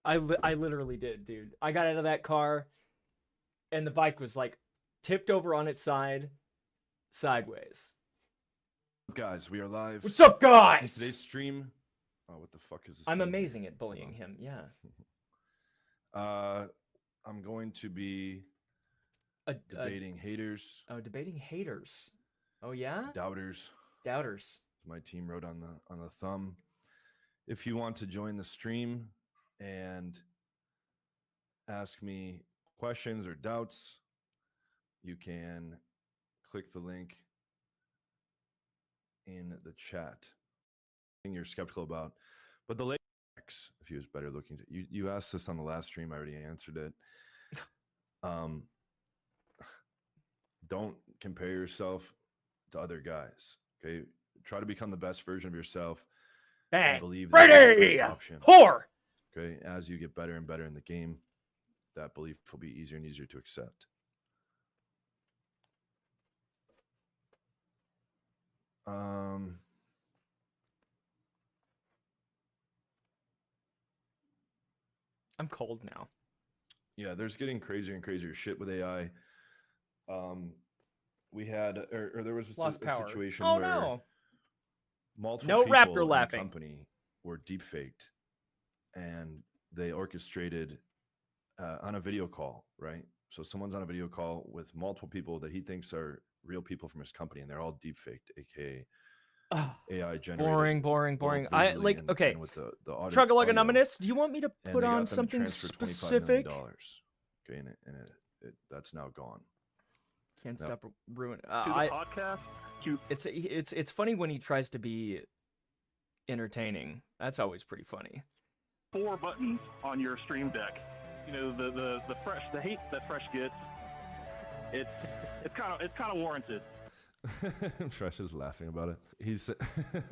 I literally did, dude. I got out of that car, and the bike was like tipped over on its side, sideways. Guys, we are live. What's up, guys? In today's stream. Oh, what the fuck is this? I'm thing? amazing at bullying him. Yeah. I'm going to be debating haters. Oh, debating haters. Oh yeah. Doubters. Doubters. My team wrote on the thumb. If you want to join the stream and ask me questions or doubts, you can click the link in the chat. Thing you're skeptical about, but the Lakers, if he was better looking, you asked this on the last stream. I already answered it. Don't compare yourself to other guys. Okay, try to become the best version of yourself. Bang. believe that you're the Freddy! best option. Whore! Okay, as you get better and better in the game, that belief will be easier and easier to accept. I'm cold now. Yeah, there's getting crazier and crazier shit with AI. We had, or there was Lost a power. situation Oh, where no. multiple No people raptor in the laughing. company were deepfaked, and they orchestrated on a video call, right? So someone's on a video call with multiple people that he thinks are real people from his company, and they're all deepfaked, aka AI generated. Boring. both I visually like and- okay. and with the audio. Truggaluganominous, do you want me to And put they got on them to something transfer $25 million. specific? Okay, and that's now gone. Can't No. stop ruin. To the podcast. It's funny when he tries to be entertaining. That's always pretty funny. 4 buttons on your Stream Deck. You know the hate that Fresh gets. It's kind of warranted. Fresh is laughing about it. He said,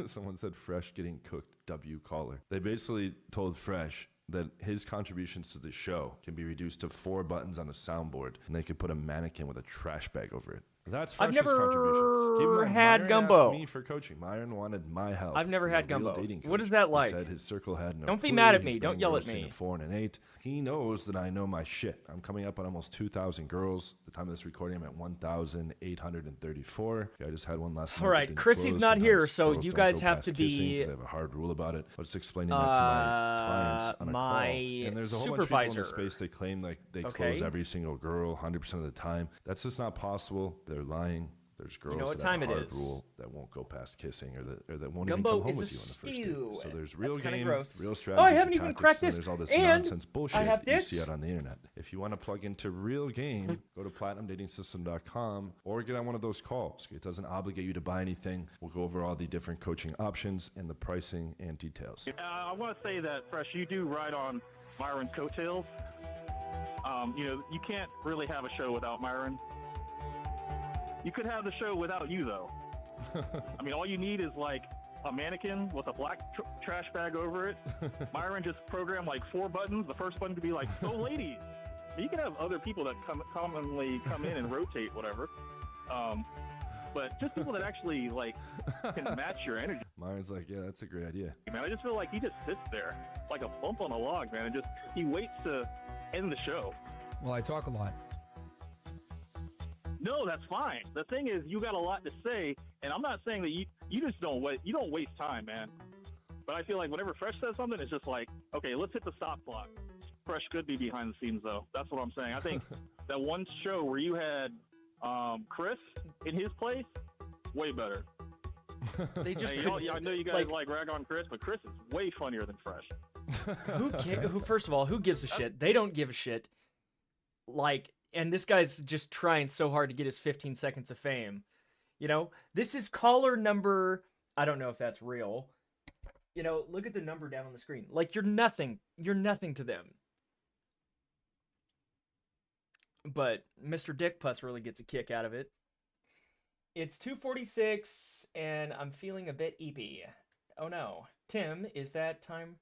someone said Fresh getting cooked W caller. They basically told Fresh that his contributions to the show can be reduced to 4 buttons on a soundboard, and they could put a mannequin with a trash bag over it. That's I've Fresh's contributions. Keep in never mind, had Myron gumbo. asked me for coaching. Myron wanted my help. I've never from had a real gumbo. dating What coach. is that He like? said his circle had no Don't be clue. mad at He's me. been Don't yell at engrossing me. a 4 and an 8. He knows that I know my shit. I'm coming up on almost 2,000 girls. The time of this recording, I'm at 1,834. Okay, I just had one last night. All that right, didn't Chrissy's close. not Sometimes here, so girls you don't guys go have past to kissing be 'cause I have a hard rule about it. But it's explaining that to my clients on a call. And there's a whole bunch of people in supervisor. the space that claim like they close Okay. every single girl 100% of the time. That's just not possible. They're lying. There's girls know what that time have it a hard is. rule that won't go past kissing or that won't Gumbo even come home is with a you on the first stew. date. So there's real That's kinda game, gross. real Oh, strategies. I haven't and even tactics, cracked and this. There's all this And nonsense I bullshit have that you see this. out on the internet. If you want to plug into real game, go to platinumdatingsystem.com or get on one of those calls. It doesn't obligate you to buy anything. We'll go over all the different coaching options and the pricing and details. I want to say that Fresh, you do ride on Myron's coattails. You can't really have a show without Myron. You could have the show without you, though. I mean, all you need is like a mannequin with a black trash bag over it. Myron just programmed like 4 buttons. The first button to be like, "So, ladies." You can have other people that commonly come in and rotate whatever, but just people that actually like can match your energy. Myron's like, yeah, that's a great idea. Man, I just feel like he just sits there like a bump on a log, man, and he waits to end the show. Well, I talk a lot. No, that's fine. The thing is, you got a lot to say, and I'm not saying that you just don't waste time, man. But I feel like whenever Fresh says something, it's just like, okay, let's hit the stop clock. Fresh could be behind the scenes, though. That's what I'm saying. I think that one show where you had Chris in his place, way better. They just I know you guys like rag on Chris, but Chris is way funnier than Fresh. First of all, who gives a shit? They don't give a shit. And this guy's just trying so hard to get his 15 seconds of fame. This is caller number, I don't know if that's real. Look at the number down on the screen. Like, you're nothing. You're nothing to them. But Mr. Dick Puss really gets a kick out of it. It's 2:46, and I'm feeling a bit eepy. Oh no. Tim, is that time?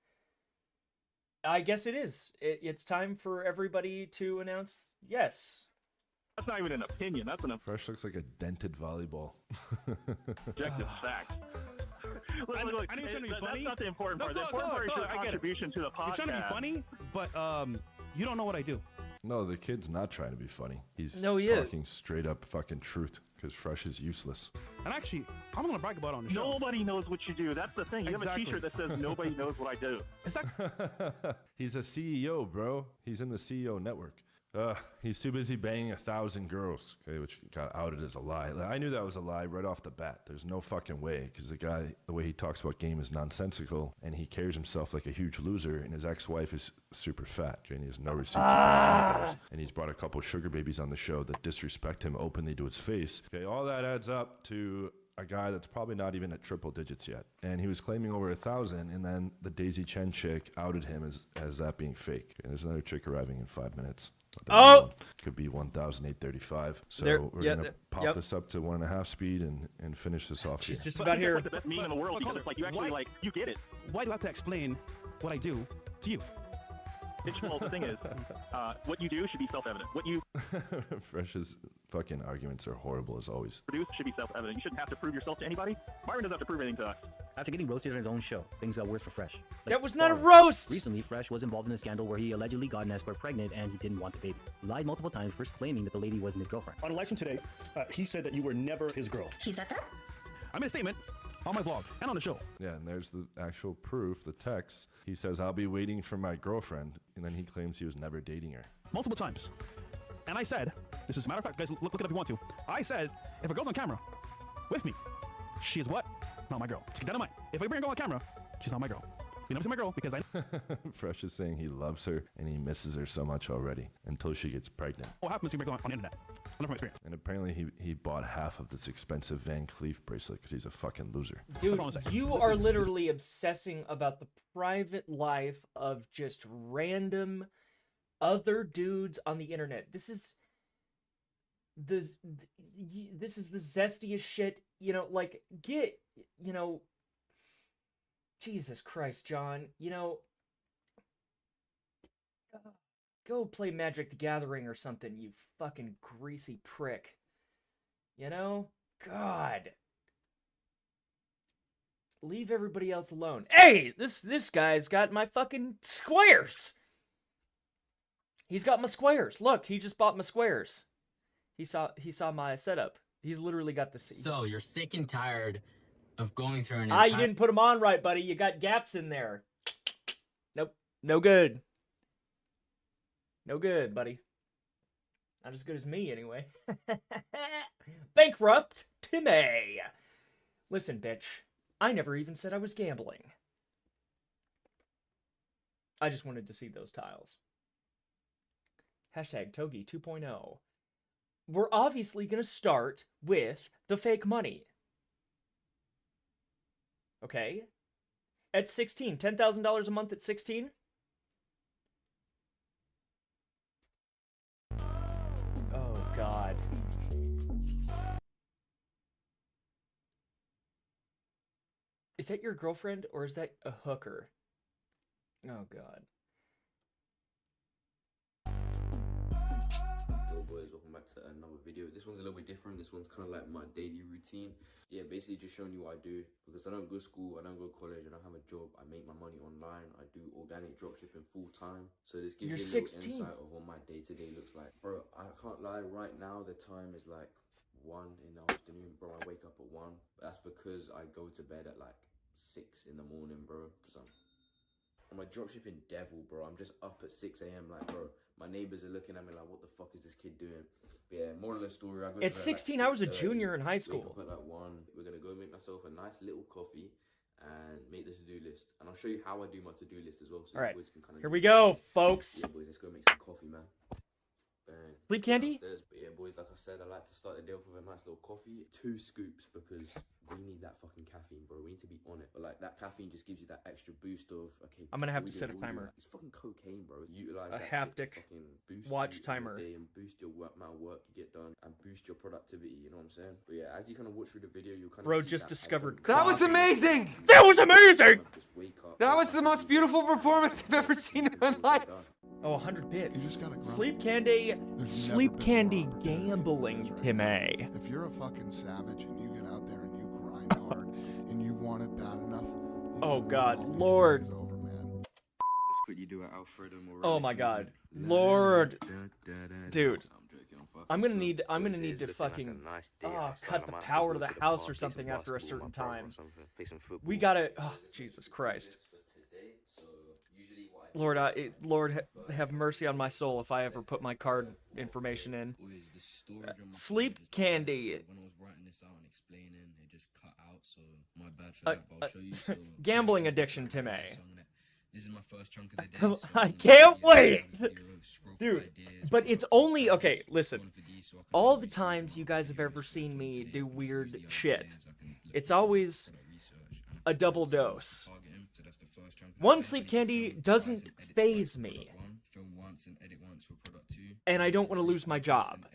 I guess it is. It's time for everybody to announce yes. That's not even an opinion. That's an Fresh looks like a dented volleyball. objective fact. Look, I know you're trying to be funny. That's not the important part. No, The important part is your I get it. contribution to the podcast. You're trying to be funny, but you don't know what I do. No, the kid's not trying to be funny. He's No, he is. talking straight up fucking truth because Fresh is useless. And actually, I'm gonna brag about it on the show. Nobody knows what you do. That's the thing. You Exactly. have a T-shirt that says "Nobody knows what I do." He's a CEO, bro. He's in the CEO network. He's too busy banging 1,000 girls, okay, which got outed as a lie. Like, I knew that was a lie right off the bat. There's no fucking way, because the way he talks about game is nonsensical, and he carries himself like a huge loser, and his ex-wife is super fat, okay, and he has no receipts of buying girls, and he's brought a couple sugar babies on the show that disrespect him openly to his face. Okay, all that adds up to a guy that's probably not even at triple digits yet. And he was claiming over 1,000, and then the Daisy Chen chick outed him as that being fake. And there's another chick arriving in 5 minutes. Oh! Could be 1,835. So There- we're yeah, gonna pop yep. this up to 1.5 speed and finish this off here. She's just But about I think here. that's like the best meme in the world because it's like you actually like you get it. Why do I have to explain what I do to you? Well, the thing is, what you do should be self-evident. What you Fresh's fucking arguments are horrible as always. produce should be self-evident. You shouldn't have to prove yourself to anybody. Myron doesn't have to prove anything to us. After getting roasted on his own show, things got worse for Fresh. That was not a Farrell. roast! Recently, Fresh was involved in a scandal where he allegedly got an escort pregnant and he didn't want the baby. Lied multiple times, first claiming that the lady wasn't his girlfriend. On a live stream today, he said that you were never his girl. He said that? I made a statement on my vlog and on the show. Yeah, and there's the actual proof, the text. He says, "I'll be waiting for my girlfriend," and then he claims he was never dating her. Multiple times. And I said, this is a matter of fact, guys, look it up if you want to. I said, if a girl's on camera with me, she is what? Not my girl. Just keep that in mind. If I bring a girl on camera, she's not my girl. You never see my girl because I Fresh is saying he loves her and he misses her so much already until she gets pregnant. what happens when you bring a girl on the internet. I know from experience. And apparently he bought half of this expensive Van Cleef bracelet because he's a fucking loser. Dude, you are literally obsessing about the private life of just random other dudes on the internet. This is the zestiest shit, you know, like Jesus Christ, John, go play Magic the Gathering or something, you fucking greasy prick. God. Leave everybody else alone. Hey, this guy's got my fucking squares. He's got my squares. Look, he just bought my squares. He saw my setup. He's literally got the. So you're sick and tired of going through an. You didn't put them on right, buddy. You got gaps in there. Nope. No good. No good, buddy. Not as good as me, anyway. Bankrupt Timmy. Listen, bitch. I never even said I was gambling. I just wanted to see those tiles. Hashtag Togi 2.0. We're obviously going to start with the fake money. Okay? At 16. $10,000 a month at 16? Oh, God. Is that your girlfriend or is that a hooker? Oh, God. Yo boys, welcome back to another video. This one's a little bit different. This one's kind of like my daily routine. Yeah, basically just showing you what I do because I don't go to school, I don't go to college, I don't have a job. I make my money online. I do organic dropshipping full time. So this gives you a little insight of what my day to day looks like. Bro, I can't lie, right now the time is like 1 in the afternoon, bro. I wake up at 1, but that's because I go to bed at like 6 in the morning, bro. So I'm a dropshipping devil, bro. I'm just up at 6 a.m. like, bro, my neighbors are looking at me like, what the fuck is this kid doing? But yeah, moral of the story, I go At 16, I was a junior in high school. Wake up at like 1. We're gonna go make myself a nice little coffee and make the to-do list. And I'll show you how I do my to-do list as well. So all right, boys can kind of here we go, folks. Yeah, boys, let's go make some coffee, man. Bang. Sleep candy? But yeah, boys, like I said, I like to start the day off with a nice little coffee. 2 scoops because we need that fucking caffeine, bro. We need to be on it. But like that caffeine just gives you that extra boost of, okay, I'm gonna have to we set a do, we do. timer. It's fucking cocaine, bro. Utilize A that shit to haptic fucking boost watch you in timer. your day and boost your amount of work you get done and boost your productivity, you know what I'm saying? But yeah, as you kind of watch through the video, you'll kind of Bro see just that discovered. That was amazing! That was amazing! That was the most beautiful performance I've ever seen in my life. Oh, 100 bits. You just gotta grind. Sleep candy. There's Sleep never been candy more opportunities gambling, right Timmy. now. If you're a fucking savage and you get out there and you grind hard and you want it bad enough, Oh, God. Lord. Let's quickly do an Alfredo Morales. Oh, my God. Lord. Dude. I'm gonna need to fucking cut the power to the house or something after a certain time. We gotta. Oh, Jesus Christ. Lord, Lord, have mercy on my soul if I ever put my card information in. Sleep candy. Gambling addiction, Timmy. This is my first chunk of the day. I can't wait! Dude, but it's only... Okay, listen. All the times you guys have ever seen me do weird shit, it's always a double dose. One sleep candy doesn't phase me. and I don't want to lose my job.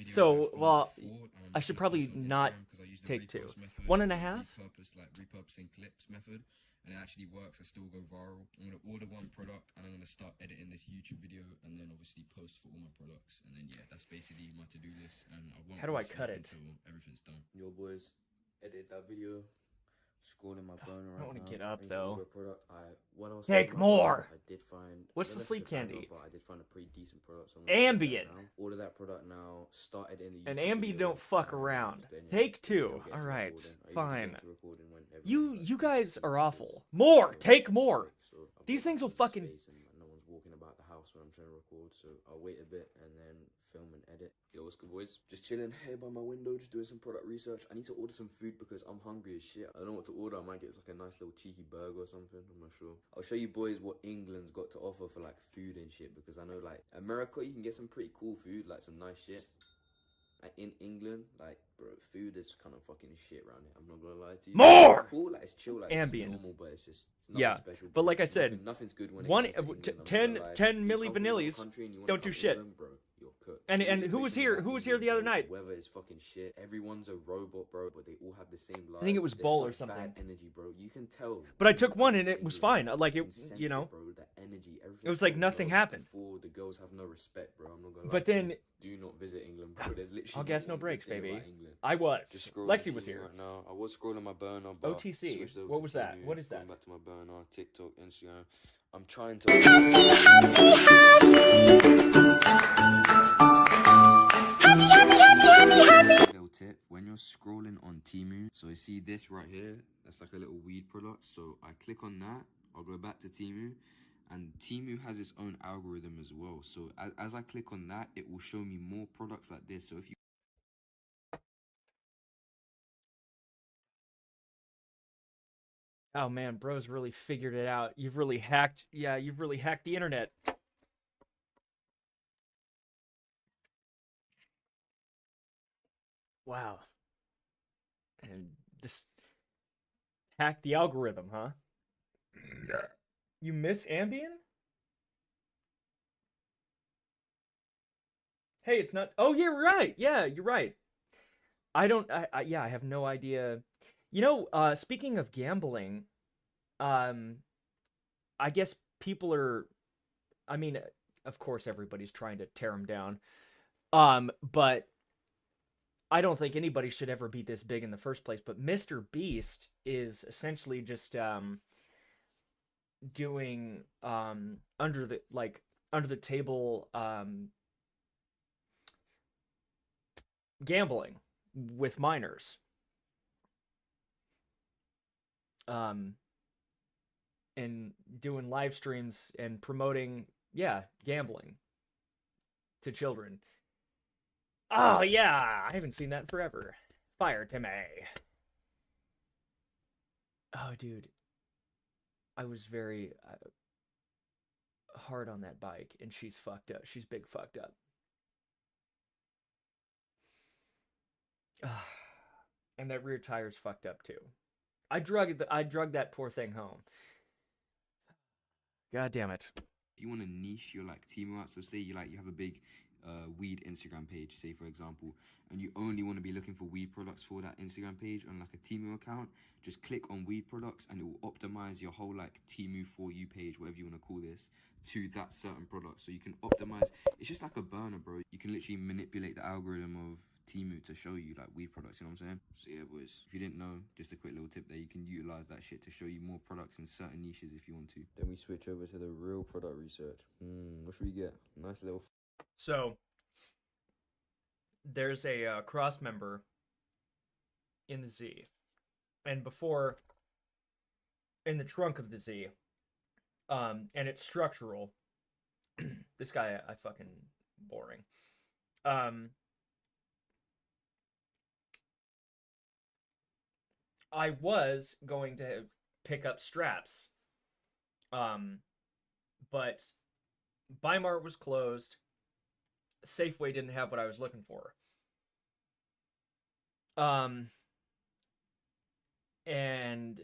So, well, I should probably not take 2. 1.5? Repurposing clips method, and it actually works. I still go viral. I'm gonna order one product, and I'm gonna start editing this YouTube video, and then obviously post for all my products, and then yeah, that's basically my to-do list. And I won't How do I post cut that it? until everything's done. Yo, boys, edit that video. Scrolling my burner right now. I want to get up though. When I was Take scrolling my more. burner, I did find. What's I the don't know if sleep it's a banger, candy? But I did find a pretty decent product. So I'm gonna Ambien. order that product now. Started in the And YouTube Ambien video, don't fuck and around. then Take still 2. get All to right, recording. I usually fine. get to recording when everything's You guys are awful. More. Take more. so I've These got things will some fucking. space and no one's walking about the house when I'm trying to record, so I'll wait a bit and then film and edit. Yo, what's good, boys? Just chilling here by my window, just doing some product research. I need to order some food because I'm hungry as shit. I don't know what to order. I might get like a nice little cheeky burger or something. I'm not sure. I'll show you boys what England's got to offer for like food and shit, because I know like America, you can get some pretty cool food, like some nice shit. Like in England, like bro, food is kind of fucking shit around here. I'm not gonna lie to you. More! It's cool, like it's chill, like Ambien. it's normal, but it's just nothing Yeah, special. but like I said, nothing's good when it one comes to England, I'm not 10 gonna lie. 10 You milli come from a vanillis country and you wanna don't do come to shit. England, bro, you're cooked. And You just who wait was till here? you're Who in was here the England, other bro. night? The weather is fucking shit. Everyone's a robot, bro, but they all have the same life. I think it was There's Bull or such something. bad energy, bro. You can tell. But I took one and it was fine. Like it, Sense you know. it, bro. The energy, It was like nothing happened. Before the girls have no respect, bro. I'm not gonna lie But to you. then. Do not visit England, bro. There's literally I'll guess no one good breaks, thing baby. about England. I was. Just scrolling Lexi was TV here. right now. I was scrolling my burner, but OTC. switched over What to was that? TV, What is going that? back to my burner, TikTok, Instagram. I'm trying to. Little tip: when you're scrolling on Temu, so you see this right here. That's like a little weed product. So I click on that. I'll go back to Temu. And Temu has its own algorithm as well. So as I click on that, it will show me more products like this. So if you Oh man, bro's really figured it out. You've really hacked. Yeah, you've really hacked the internet. Wow. And just hack the algorithm, huh? You miss Ambien? Hey, it's not. Oh, you're right. Yeah, you're right. I don't. Yeah, I have no idea. You know, speaking of gambling, I guess people are. I mean, of course, everybody's trying to tear them down. But I don't think anybody should ever be this big in the first place. But Mr. Beast is essentially just doing under the table gambling with minors. And doing live streams and promoting, yeah, gambling to children. Oh, yeah, I haven't seen that in forever. Fire Timmy. Oh, dude. I was very hard on that bike, and she's fucked up. She's big fucked up. And that rear tire's fucked up, too. I drug that poor thing home. God damn it. If you want to niche your like Temu out, so say you have a big weed Instagram page, say for example, and you only want to be looking for weed products for that Instagram page on like a Temu account, just click on weed products and it will optimize your whole like Temu for you page, whatever you want to call this, to that certain product. So you can optimize. It's just like a burner, bro. You can literally manipulate the algorithm of Temu to show you like weed products, you know what I'm saying? So yeah, boys, if you didn't know, just a quick little tip there, you can utilize that shit to show you more products in certain niches if you want to. Then we switch over to the real product research. What should we get? Nice little. So there's a cross member in the Z, and before in the trunk of the Z, and it's structural. This guy, I fucking boring. I was going to pick up straps, but Bimart was closed. Safeway didn't have what I was looking for. And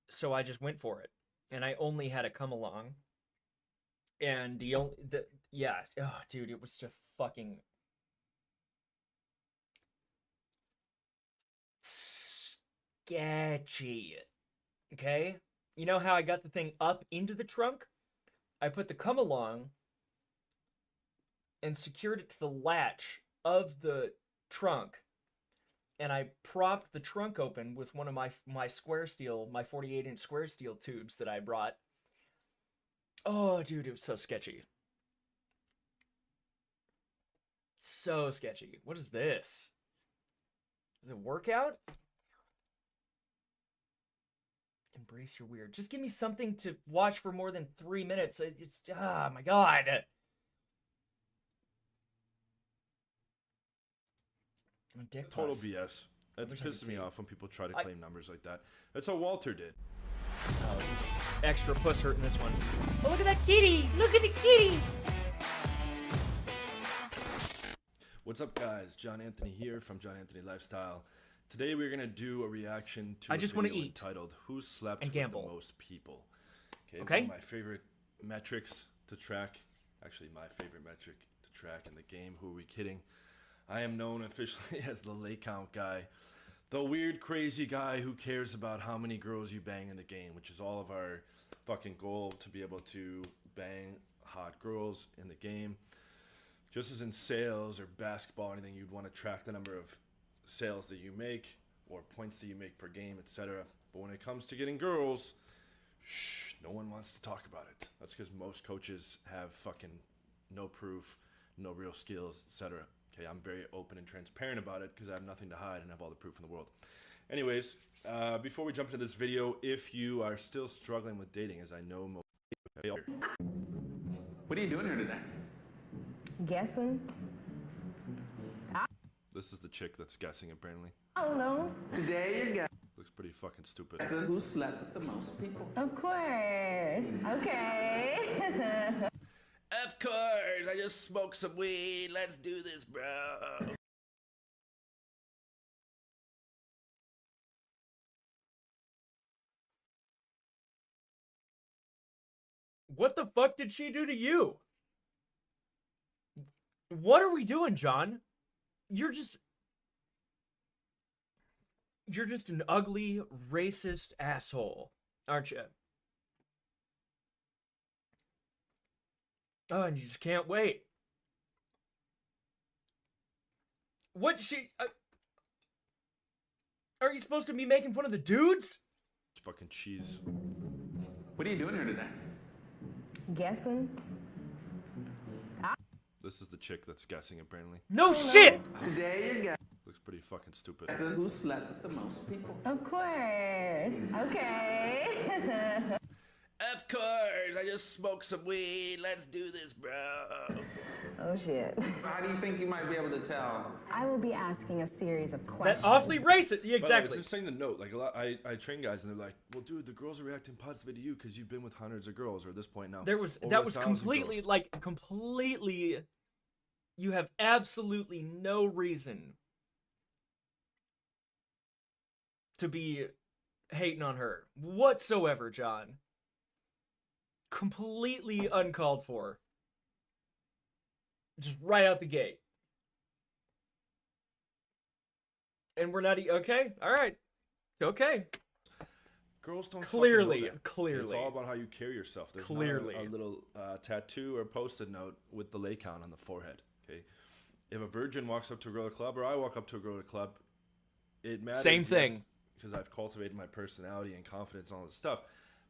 so I just went for it. And I only had a come along. And yeah, oh, dude, it was just fucking sketchy. Okay? You know how I got the thing up into the trunk? I put the come along and secured it to the latch of the trunk. And I propped the trunk open with one of my square steel, my 48-inch square steel tubes that I brought. Oh, dude, it was so sketchy. So sketchy. What is this? Is it a workout? Embrace your weird. Just give me something to watch for more than 3 minutes. It's, oh my god. Dick Total pus. BS. That Wish I could pisses me see. off when people try to claim numbers like that. That's how Walter did. Oh, extra puss hurt in this one. Oh, look at that kitty! Look at the kitty! What's up, guys? John Anthony here from John Anthony Lifestyle. Today we're gonna do a reaction to I just wanna video eat entitled "Who Slept and with gamble." the Most People." Okay. One of my favorite metrics to track. Actually, my favorite metric to track in the game. Who are we kidding? I am known officially as the lay count guy. The weird, crazy guy who cares about how many girls you bang in the game, which is all of our fucking goal, to be able to bang hot girls in the game. Just as in sales or basketball or anything, you'd want to track the number of sales that you make or points that you make per game, etc. But when it comes to getting girls, no one wants to talk about it. That's because most coaches have fucking no proof, no real skills, etc. Okay, I'm very open and transparent about it because I have nothing to hide and have all the proof in the world. Anyways, before we jump into this video, if you are still struggling with dating, as I know most people are. What are you doing here today? Guessing? This is the chick that's guessing, apparently. I don't know. Today you got Looks pretty fucking stupid. who slept with the most people. Of course. Okay. Of course, I just smoked some weed. Let's do this, bro. What the fuck did she do to you? What are we doing, John? You're just an ugly, racist asshole, aren't you? Oh, and you just can't wait. What are you supposed to be making fun of the dudes? Fucking cheese. What are you doing here today? Guessing? This is the chick that's guessing, apparently. No shit! Today you got Looks pretty fucking stupid. who slept with the most people. Of course. Okay. Of course, I just smoked some weed. Let's do this, bro. Oh shit. How do you think you might be able to tell? I will be asking a series of questions. That's awfully racist. Yeah, By the way, exactly. it's saying the note. Like a lot, I train guys, and they're like, "Well, dude, the girls are reacting positively to you because you've been with hundreds of girls, or at this point now, That was over 1,000 completely girls." completely. You have absolutely no reason to be hating on her whatsoever, John. Completely uncalled for. Just right out the gate. And we're not okay. All right, okay. Girls don't Clearly, fucking know that. clearly. It's all about how you carry yourself. There's Clearly. not a little tattoo or post-it note with the lay count on the forehead. Okay, if a virgin walks up to a girl at a club, or I walk up to a girl at a club, it matters. Same thing. Because I've cultivated my personality and confidence and all this stuff.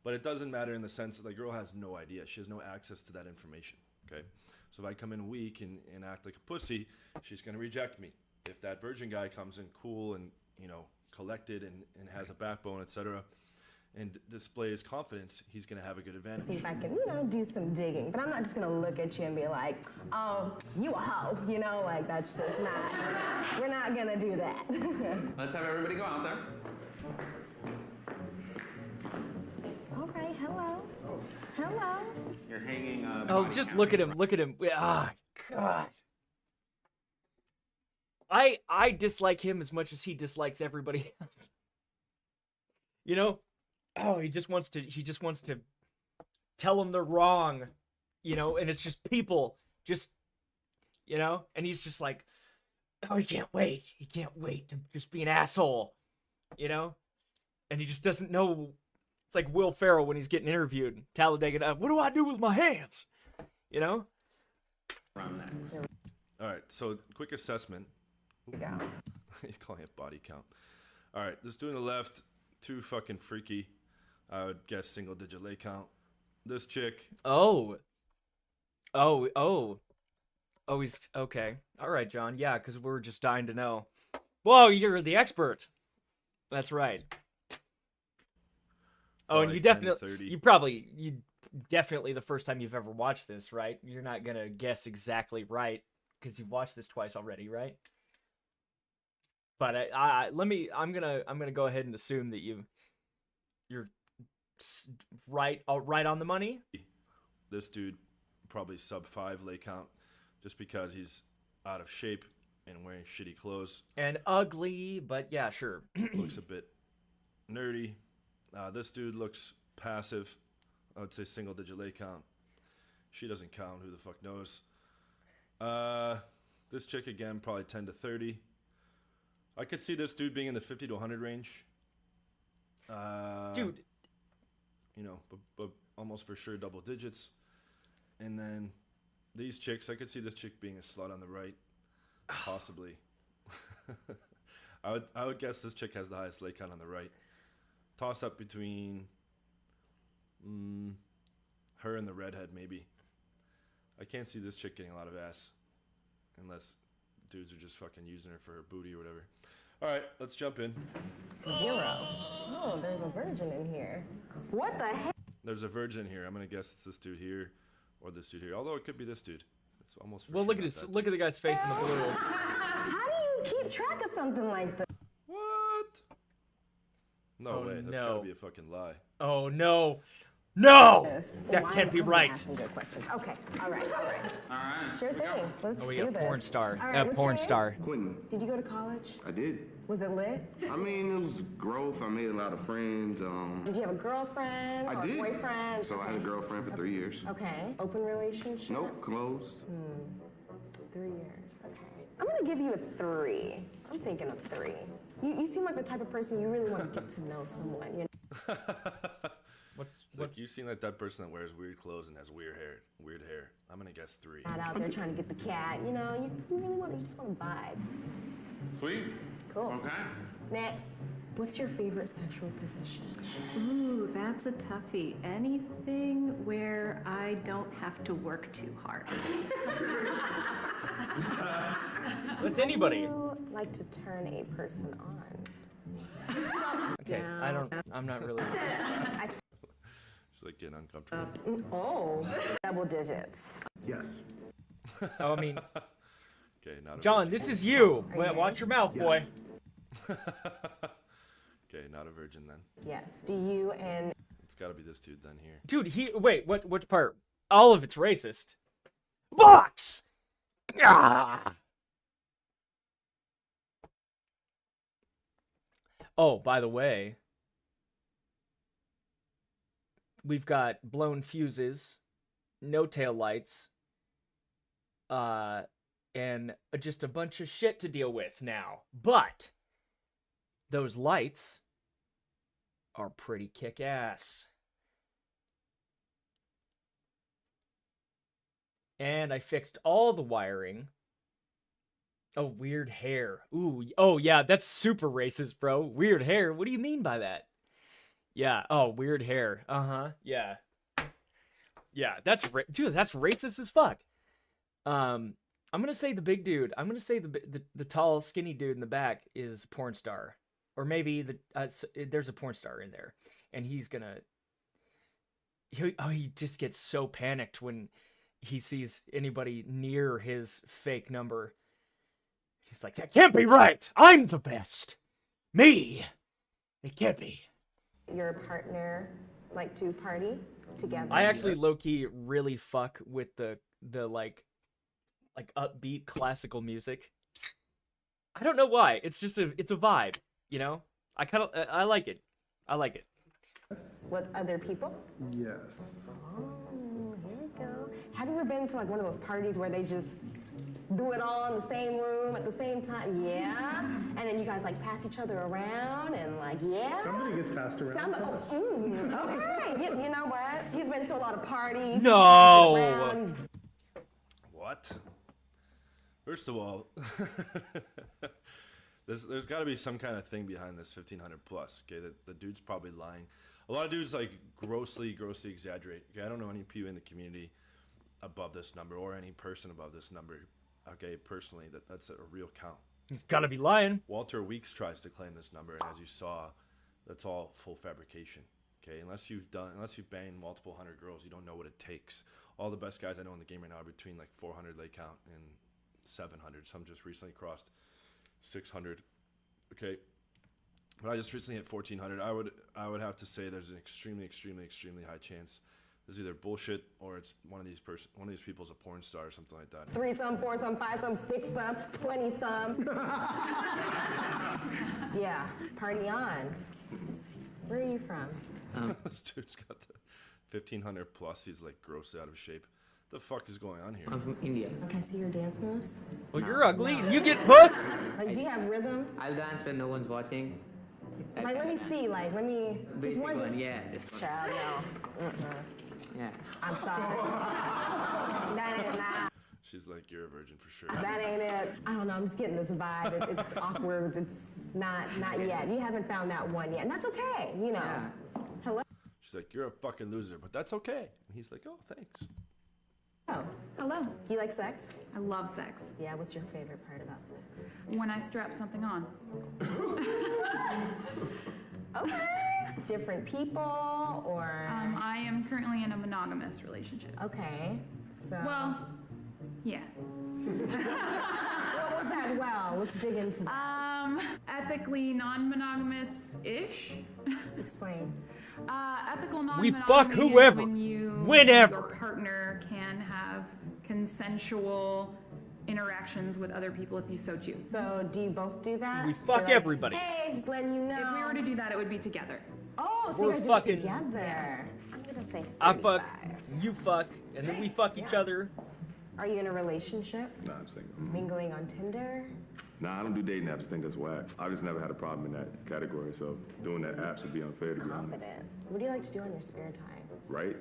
But it doesn't matter in the sense that the girl has no idea. She has no access to that information. Okay, so if I come in weak and act like a pussy, she's gonna reject me. If that virgin guy comes in cool and, you know, collected and has a backbone, etc., and displays confidence, he's going to have a good advantage. See if I can, do some digging. But I'm not just gonna look at you and be like, oh, you a hoe. Like that's just not, we're not gonna do that. Let's have everybody go out there. Okay, hello. Hello. You're hanging Oh, just look at him. Look at him. Ah, God. I dislike him as much as he dislikes everybody else. Oh, he just wants to tell them they're wrong. you know, and it's just people just, you know, and he's just like, oh, he can't wait to just be an asshole, you know, and he just doesn't know. It's like Will Ferrell when he's getting interviewed. Talladega, what do I do with my hands? You know? All right, so quick assessment. Yeah. He's calling it body count. All right, this dude on the left, too fucking freaky. I would guess single digit lay count. This chick. Oh, he's okay. All right, John. Yeah, because we're just dying to know. Whoa, you're the expert. That's right. Oh, and you definitely the first time you've ever watched this, right? You're not gonna guess exactly right because you've watched this twice already, right? But I'm gonna go ahead and assume that you're right on the money. This dude probably sub 5 lay count, just because he's out of shape and wearing shitty clothes and ugly. But yeah, sure. Looks a bit nerdy. This dude looks passive. I would say single digit lay count. She doesn't count. Who the fuck knows? This chick again, probably 10 to 30. I could see this dude being in the 50 to 100 range. Dude. You know, but almost for sure double digits. And then these chicks, I could see this chick being a slut on the right. Possibly. I would guess this chick has the highest lay count on the right. Toss up between her and the redhead, maybe. I can't see this chick getting a lot of ass. Unless dudes are just fucking using her for her booty or whatever. Alright, let's jump in. 0. Oh, there's a virgin in here. What the heck? There's a virgin here. I'm gonna guess it's this dude here or this dude here. Although it could be this dude. It's almost for well, sure look at his look at the guy's face in the blue. How do you keep track of something like this? What? No Oh, way. That's no. gotta be a fucking lie. Oh no. No! Yes. That can't be right. Asking good questions. Okay. All right. Alright. Sure thing. Let's Oh, we do got this. porn star. All right, what's Porn your name? star. Quentin, Did you go to college? I did. Was it lit? I mean, it was growth. I made a lot of friends. Did you have a girlfriend I or did. a boyfriend? So I had a girlfriend for 3 years. Okay. Open relationship? Nope, closed. 3 years. Okay. I'm gonna give you a 3. I'm thinking a 3. You seem like the type of person you really want to get to know someone. You know? It's like you seem like that person that wears weird clothes and has weird hair. I'm gonna guess 3. Not out there trying to get the cat. You know, you really want to just want to vibe. Sweet. Cool. Okay. Next. What's your favorite sexual position? Ooh, that's a toughie. Anything where I don't have to work too hard. That's anybody. You like to turn a person on. Okay, I'm not really. It's like getting uncomfortable. Oh, double digits. Yes. Oh, I mean, Okay, not a John, virgin. this is you. Watch your mouth, boy. Okay, not a virgin then. Yes. Do you and It's gotta be this dude then here. Dude, wait, which part? All of it's racist. Box! Ah! Oh, by the way, we've got blown fuses, no tail lights, and just a bunch of shit to deal with now. But those lights are pretty kick-ass. And I fixed all the wiring. Oh, weird hair. Ooh, oh yeah, that's super racist, bro. Weird hair. What do you mean by that? Yeah. Oh, weird hair. Uh-huh. Yeah. Yeah, that's dude, that's racist as fuck. I'm gonna say the big dude. I'm gonna say the tall, skinny dude in the back is a porn star, or maybe there's a porn star in there, and he's gonna. He just gets so panicked when he sees anybody near his fake number. He's like, that can't be right. I'm the best. Me. It can't be. your partner like to party together? I actually low-key really fuck with the like upbeat classical music. I don't know why. It's just it's a vibe, you know? I like it. I like it. With other people? Yes. Oh, here we go. Have you ever been to like one of those parties where they just do it all in the same room at the same time? Yeah. And then you guys like pass each other around and like, yeah. Somebody gets passed around. Okay. You know what? He's been to a lot of parties. No. What? First of all, there's got to be some kind of thing behind this 1,500 plus. Okay, the dude's probably lying. A lot of dudes like grossly exaggerate. Okay, I don't know any people in the community above this number or any person above this number. Okay, personally, that's a real count. He's got to be lying. Walter Weeks tries to claim this number, and as you saw, that's all full fabrication. Okay, unless you've banged multiple hundred girls, you don't know what it takes. All the best guys I know in the game right now are between like 400 they count and 700. Some just recently crossed 600. Okay, but I just recently hit 1,400. I would have to say there's an extremely high chance this is either bullshit or it's one of these people's a porn star or something like that. 3-some, 4-some, 5-some, 6-some, 20-some. Yeah, party on. Where are you from? This dude's got the 1,500 plus. He's like gross out of shape. The fuck is going on here? I'm from India. Okay, see your dance moves? Well, you're ugly and you get puss. Like, do you have rhythm? I'll dance when no one's watching. Like, let me see. Like, let me. Just Basic one. one, yeah. This one. Child, no. Yeah. I'm sorry. That ain't that. She's like, you're a virgin for sure. That ain't it. I don't know. I'm just getting this vibe. It's awkward. It's not yet. You haven't found that one yet, and that's okay. You know. Yeah. Hello. She's like, you're a fucking loser, but that's okay. And he's like, oh, thanks. Oh, hello. You like sex? I love sex. Yeah. What's your favorite part about sex? When I strap something on. Okay. Different people or? I am currently in a monogamous relationship. Okay. So. Well, yeah. What was that? Well, let's dig into that. Ethically non-monogamous-ish. Explain. Ethical We non-monogamy fuck is whoever, when you whenever. your partner can have consensual interactions with other people if you so choose. So do you both do that? We So fuck like, everybody. Hey, just letting you know. If we were to do that, it would be together. Oh, so We're you guys fucking- do it together. I'm gonna say 35. I fuck, you fuck, and then we fuck each other. Are you in a relationship? Nah, I'm single. Mingling on Tinder? Nah, I don't do dating apps. I think that's whack. I just never had a problem in that category, so doing that apps would be unfair to be honest. Confident. What do you like to do on your spare time? Right?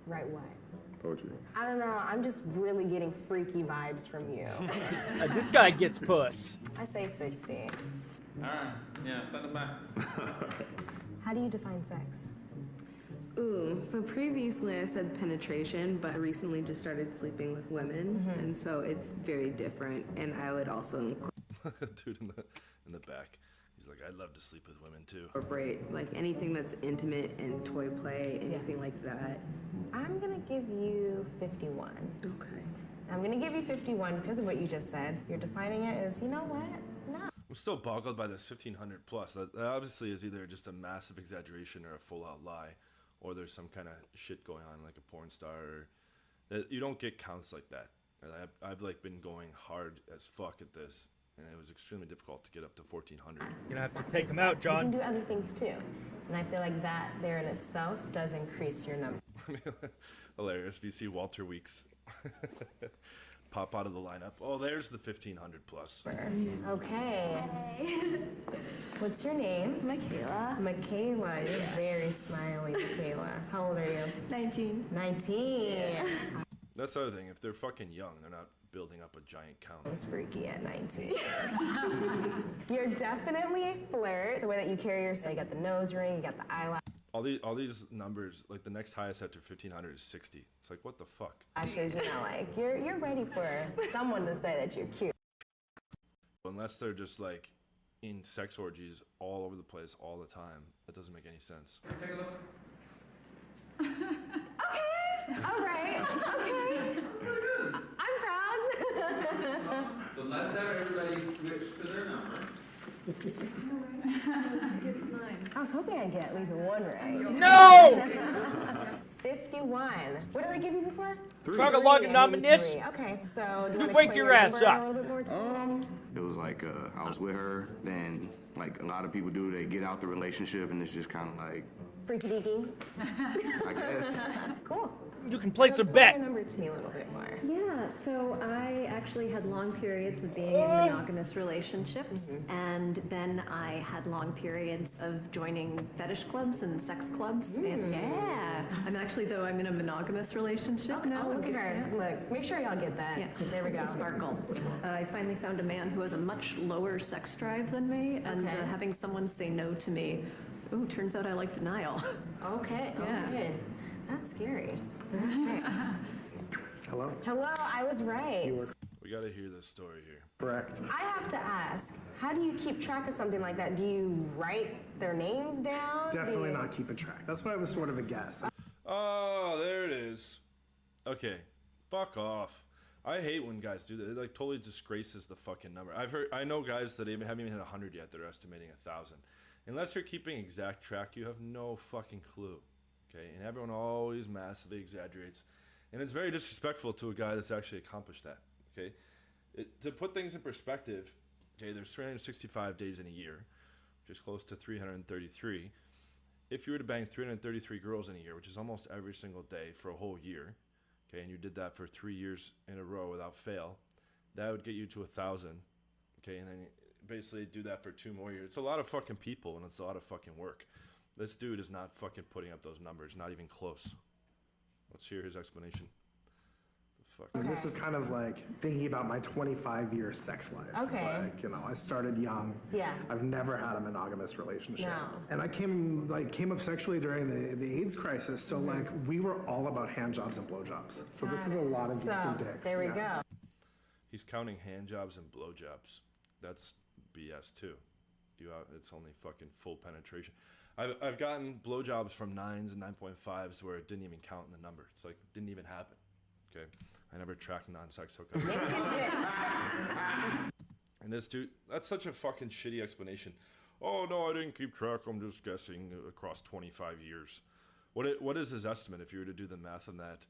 Right what? Poetry. I don't know. I'm just really getting freaky vibes from you. This guy gets puss. I say 60. Alright, yeah, send it back. How do you define sex? Ooh, so previously I said penetration, but I recently just started sleeping with women, and so it's very different. And I would also Dude in the back. He's like, I'd love to sleep with women too. incorporate like anything that's intimate and toy play, anything like that. I'm gonna give you 51. Okay. I'm gonna give you 51 because of what you just said. You're defining it as, you know what? No. I'm still boggled by this 1,500 plus. That obviously is either just a massive exaggeration or a full out lie, or there's some kind of shit going on like a porn star. Or that you don't get counts like that. And I've like been going hard as fuck at this, and it was extremely difficult to get up to 1,400. You're gonna have to take him out, You John. can do other things too. And I feel like that there in itself does increase your number. Hilarious. If you see Walter Weeks pop out of the lineup, oh, there's the 1,500 plus. Okay. What's your name? Michaela. Michaela. You're very smiley, Michaela. How old are you? 19. 19. That's the other thing. If they're fucking young, they're not building up a giant count. I was freaky at 19. You're definitely a flirt. The way that you carry yourself, you got the nose ring, you got the eyelash. All these numbers, like the next highest after 1,500 is 60. It's like, what the fuck? Lashes, you know, like you're ready for someone to say that you're cute. Unless they're just like in sex orgies all over the place all the time, that doesn't make any sense. Take a look. All right. Okay. I'm proud. So let's have everybody switch to their number. It's mine. I was hoping I'd get at least one right. No! 51. What did I give you before? Chug-a-lug-a-nominous. Okay, so do you You want to wake explain your your ass number up. a little bit more too? It was like I was with her, then like a lot of people do, they get out the relationship and it's just kind of like Freaky deaky. I guess. Cool. You can place so a explain bet. the number to me a little bit more. Yeah, so I actually had long periods of being in monogamous relationships, and then I had long periods of joining fetish clubs and sex clubs. And yeah, I'm in a monogamous relationship now. Oh, look at her. Look, make sure y'all get that. Yeah, There we go. Sparkle. I finally found a man who has a much lower sex drive than me, and Okay. having someone say no to me, ooh, turns out I like denial. Okay, Yeah. okay. That's scary. Okay. Hello? Hello, I was right. We got to hear this story here. Correct. I have to ask, how do you keep track of something like that? Do you write their names down? Definitely not keeping track. That's why it was sort of a guess. Oh, there it is. Okay, fuck off. I hate when guys do that. It like totally disgraces the fucking number. I know guys that haven't even hit 100 yet. They're estimating 1,000. Unless you're keeping exact track, you have no fucking clue. Okay, and everyone always massively exaggerates, and it's very disrespectful to a guy that's actually accomplished that. Okay, to put things in perspective, okay, there's 365 days in a year, which is close to 333. If you were to bang 333 girls in a year, which is almost every single day for a whole year, okay, and you did that for 3 years in a row without fail, that would get you to 1,000. Okay, and then basically do that for 2 more years. It's a lot of fucking people, and it's a lot of fucking work. This dude is not fucking putting up those numbers, not even close. Let's hear his explanation. The fuck? And this is kind of like thinking about my 25-year sex life. Okay. Like, I started young. Yeah. I've never had a monogamous relationship. No. And I came up sexually during the AIDS crisis. So like we were all about hand jobs and blowjobs. So this is a lot of geeking dicks. There we yeah. go. He's counting hand jobs and blowjobs. That's BS too. It's only fucking full penetration. I've gotten blowjobs from 9s and 9.5s where it didn't even count in the number. It's like it didn't even happen. Okay, I never tracked non-sex hookups. And this dude, that's such a fucking shitty explanation. Oh no, I didn't keep track. I'm just guessing across 25 years. What is his estimate if you were to do the math on that?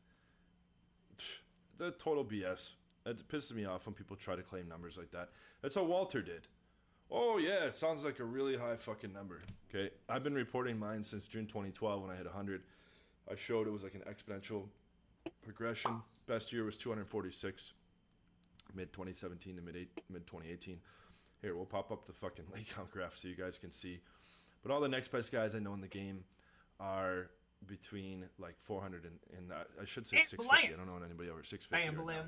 The total BS. It pisses me off when people try to claim numbers like that. That's how Walter did. Oh yeah, it sounds like a really high fucking number. Okay, I've been reporting mine since June 2012 when I hit 100. I showed it was like an exponential progression. Best year was 246, mid 2017 to mid 2018. Here, we'll pop up the fucking leg count graph so you guys can see. But all the next best guys I know in the game are between like 400 and I should say 650. I don't know anybody over 650 right now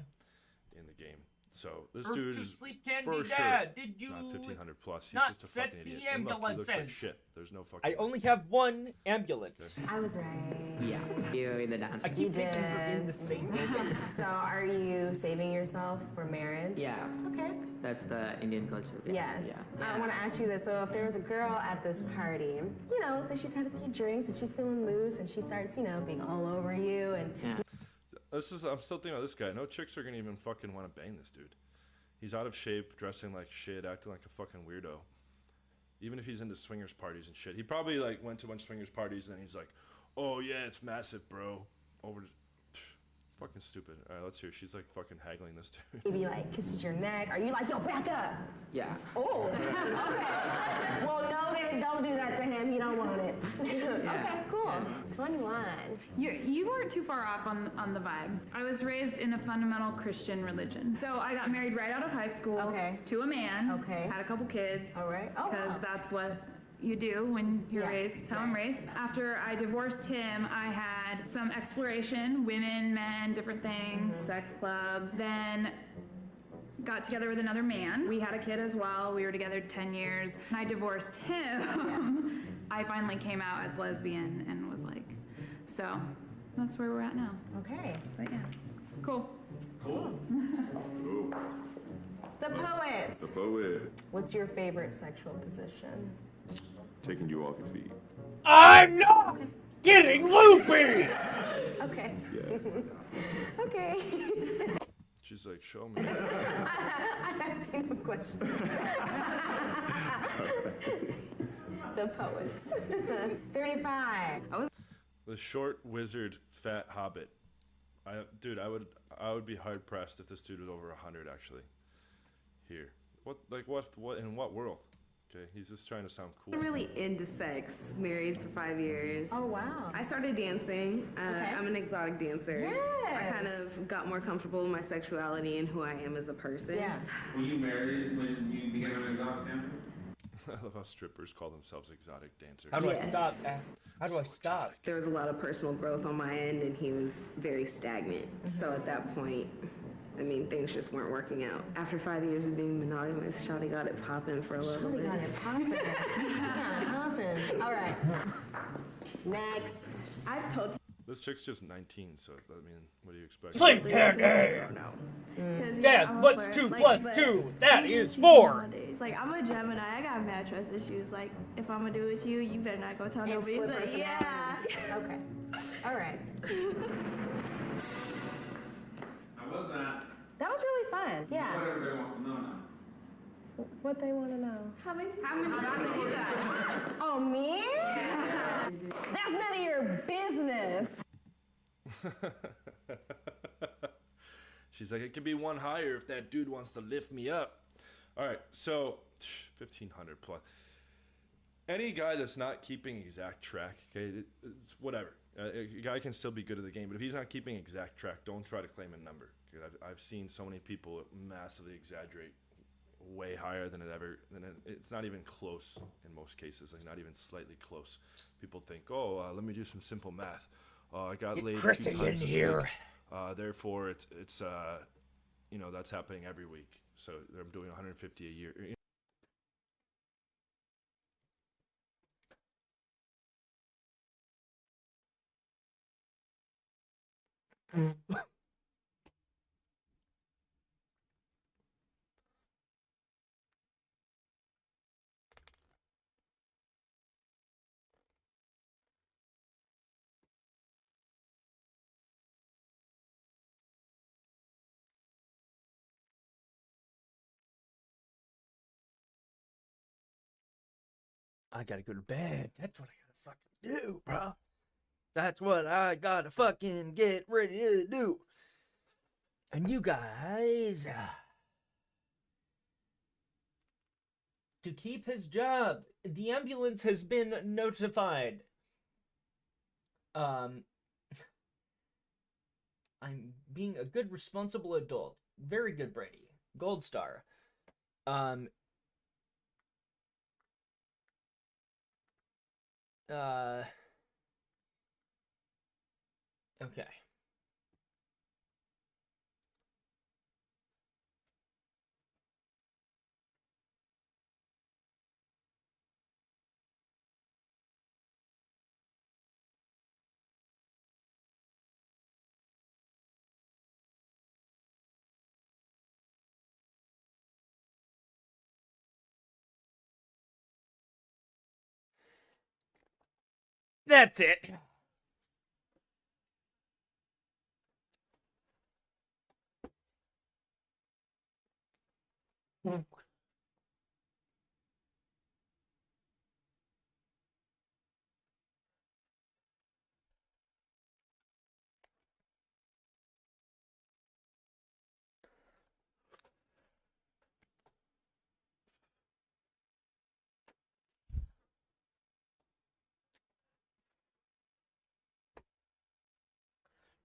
in the game. So this First dude to is sleep can for be sure dead. Did you not 1,500 plus. He's not just a set fucking the idiot. And look, he looks like ambulances? shit. There's no fucking. I only have one ambulance. I was right. Yeah, you in the dance. I keep thinking we're in the same building. So are you saving yourself for marriage? Yeah. Okay. That's the Indian culture. Yes. Yeah. I want to ask you this. So if there was a girl at this party, let's say she's had a few drinks and she's feeling loose and she starts, being all over you and... Yeah. I'm still thinking about this guy. No chicks are gonna even fucking want to bang this dude. He's out of shape, dressing like shit, acting like a fucking weirdo. Even if he's into swingers parties and shit. He probably like went to a bunch of swingers parties and he's like, oh yeah, it's massive, bro. Fucking stupid. All right, let's hear. She's like fucking haggling this dude. Maybe like kisses your neck. Are you like, yo, back up? Yeah. Oh, okay. Well, no, then don't do that to him. He don't want it. Okay, cool. 21. You weren't too far off on the vibe. I was raised in a fundamental Christian religion. So I got married right out of high school to a man. Okay. Had a couple kids. All right. Oh, Because wow. that's what you do when you're Yeah. raised, how I'm raised. After I divorced him, I had some exploration, women, men, different things, sex clubs. Then got together with another man. We had a kid as well. We were together 10 years. I divorced him. I finally came out as lesbian and was like, so that's where we're at now. Okay. But yeah, cool. The poets. The poet. What's your favorite sexual position? Taking you off your feet. I'm not getting loopy! Okay. Yeah. Okay. She's like, show me. I'm asking a question. The poets. 35. The short wizard fat hobbit. I would be hard pressed if this dude was over 100 actually. Here. What in what world? Okay, he's just trying to sound cool. I'm really into sex. Married for 5 years. Oh, wow. I started dancing. Okay. I'm an exotic dancer. I kind Yes. of got more comfortable with my sexuality and who I am as a person. Yeah. Were you married when you became an exotic dancer? I love how strippers call themselves exotic dancers. How do I Yes. stop that? How do I stop? There was a lot of personal growth on my end, and he was very stagnant. So at that point, I mean, things just weren't working out. After 5 years of being monogamous, Shawty got it popping for a little bit. Got it popping. Got it popping. All right. Next. I've told This chick's just 19, so I mean, what do you expect? Sleep Daddy! Because, Dad, I'm a what's flirt. 2 Like, plus but 2? That I'm is too 4. nowadays. Like, I'm a Gemini. I got mad trust issues. Like, if I'm gonna do it with you, you better not go tell And nobody. split Like, yeah. personalities. Okay. All right. How was that? That was really fun. What Yeah. everybody wants to know now. What they want to know. How many bodies you got? Oh, me? That's none of your business. She's like, it could be one higher if that dude wants to lift me up. All right, so 1,500 plus. Any guy that's not keeping exact track, okay, it's whatever. A guy can still be good at the game, but if he's not keeping exact track, don't try to claim a number. I've seen so many people massively exaggerate way higher than it's not even close in most cases, like not even slightly close. People think, let me do some simple math. I got Get laid 2 Chrissy times in this here. week. Therefore, it's that's happening every week. So I'm doing 150 a year. I gotta go to bed. That's what I gotta fucking do, bro. That's what I gotta fucking get ready to do. And you guys, to keep his job, the ambulance has been notified. I'm being a good, responsible adult. Very good, Brady. Gold star. Okay. That's it.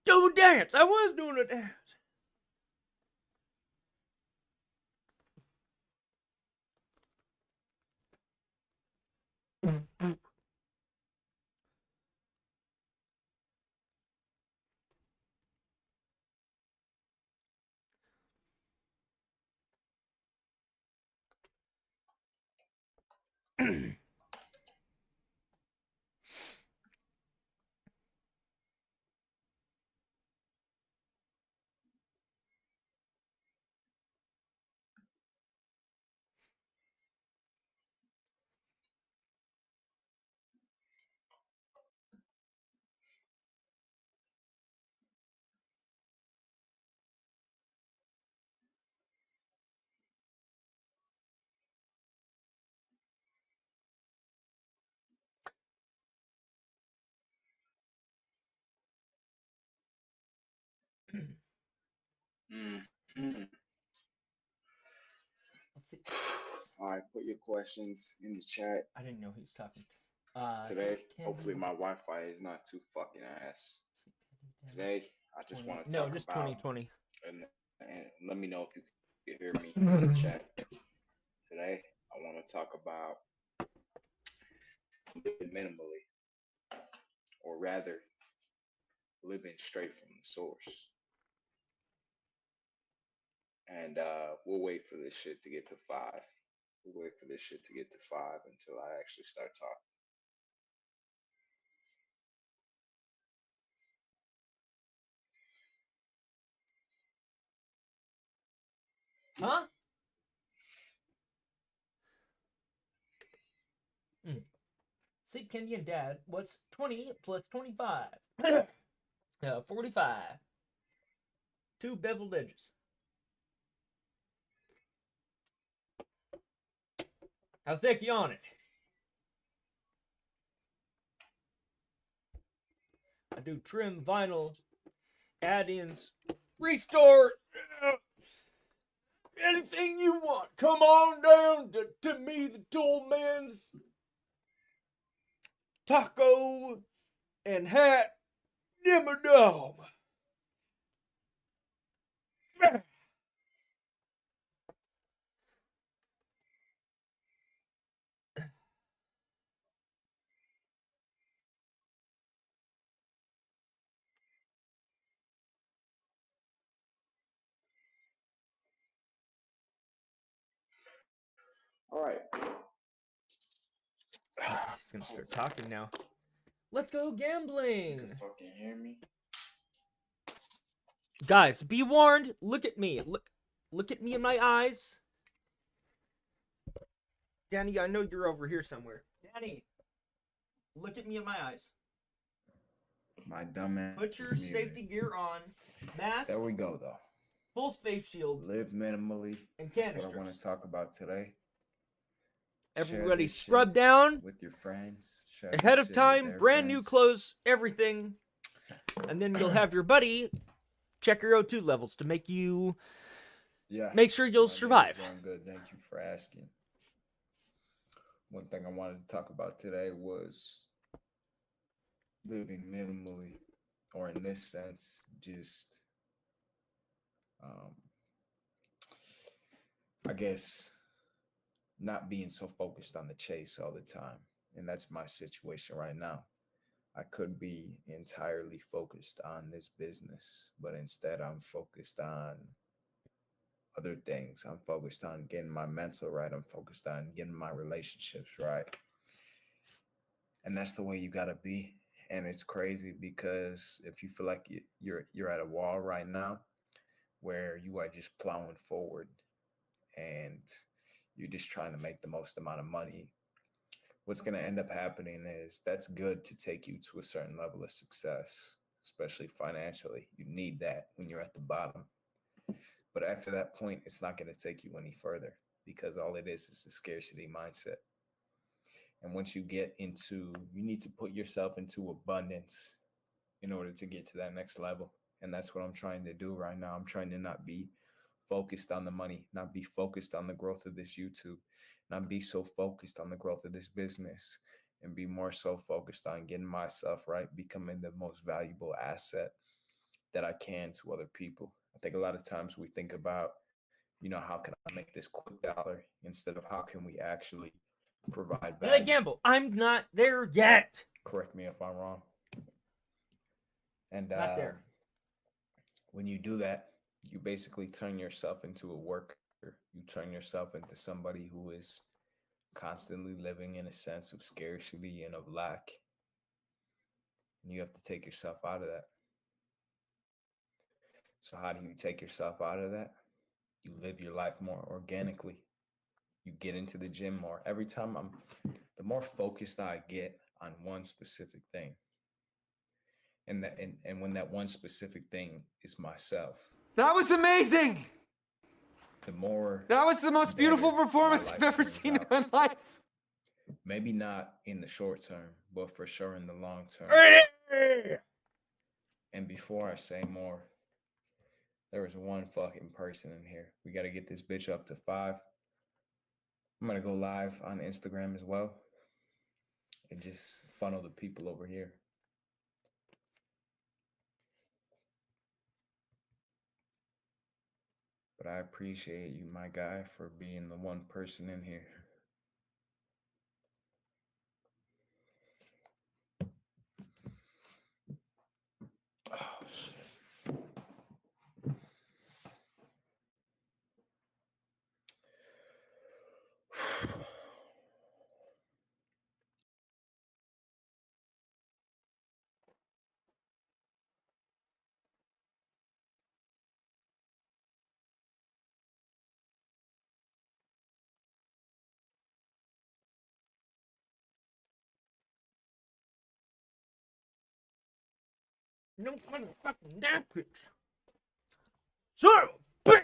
Do a dance. I was doing a dance. Let's see. All right, put your questions in the chat. I didn't know he was talking. Today, Candy. hopefully my Wi-Fi is not too fucking ass. Today, I just want to No, talk just about 2020. and let me know if you can hear me in the chat. Today, I want to talk about living minimally, or rather, living straight from the source. And we'll wait for this shit to get to 5. We'll wait for this shit to get to 5 until I actually start talking. Huh? Sleep Candy and Dad, what's 20 plus 25? 45. 2 beveled edges. How thick you on it? I do trim, vinyl, add-ins, restore, anything you want. Come on down to me, the Tool Man's Taco and Hat Dimmadome. All right. He's gonna start talking now. Let's go gambling. You can fucking hear me? Guys, be warned. Look at me. Look at me in my eyes. Danny, I know you're over here somewhere. Danny, look at me in my eyes. My dumb ass. Put your safety gear on. Mask. There we go, though. Full face shield. Live minimally. And That's canisters. what I want to talk about today. Everybody Share this scrub shit down. with your friends. Share Ahead this of shit with time, their brand new friends. clothes, everything. And then you'll have your buddy check your O2 levels to make you make sure you'll my day is survive. going good. Thank you for asking. One thing I wanted to talk about today was living minimally, or in this sense, just I guess not being so focused on the chase all the time. And that's my situation right now. I could be entirely focused on this business, but instead I'm focused on other things. I'm focused on getting my mental right. I'm focused on getting my relationships right. And that's the way you got to be. And it's crazy because if you feel like you're at a wall right now where you are just plowing forward and you're just trying to make the most amount of money, what's going to end up happening is that's good to take you to a certain level of success, especially financially. You need that when you're at the bottom. But after that point, it's not going to take you any further because all it is a scarcity mindset. And once you get into, you need to put yourself into abundance in order to get to that next level. And that's what I'm trying to do right now. I'm trying to not be focused on the money, not be focused on the growth of this YouTube, not be so focused on the growth of this business, and be more so focused on getting myself right, becoming the most valuable asset that I can to other people. I think a lot of times we think about, how can I make this quick dollar instead of how can we actually provide Did I value. gamble? I'm not there yet. Correct me if I'm wrong. And Not there. when you do that, you basically turn yourself into a worker. You turn yourself into somebody who is constantly living in a sense of scarcity and of lack. And you have to take yourself out of that. So how do you take yourself out of that? You live your life more organically. You get into the gym more. Every time the more focused I get on one specific thing, and when that one specific thing is myself. That was amazing. The more That was the most beautiful performance I've ever seen in my life. Maybe not in the short term, but for sure in the long term. And before I say more, there was one fucking person in here. We got to get this bitch up to 5. I'm gonna go live on Instagram as well and just funnel the people over here. But I appreciate you, my guy, for being the one person in here. Oh, shit. No motherfucking napkins. Son of a bitch!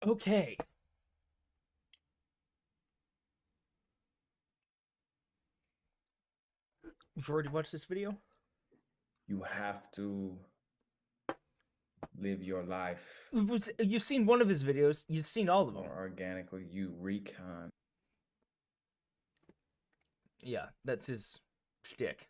Okay. You've already watched this video? You have to live your life You've seen one of his videos. You've seen all of them. more organically. You recon. Yeah, that's his shtick.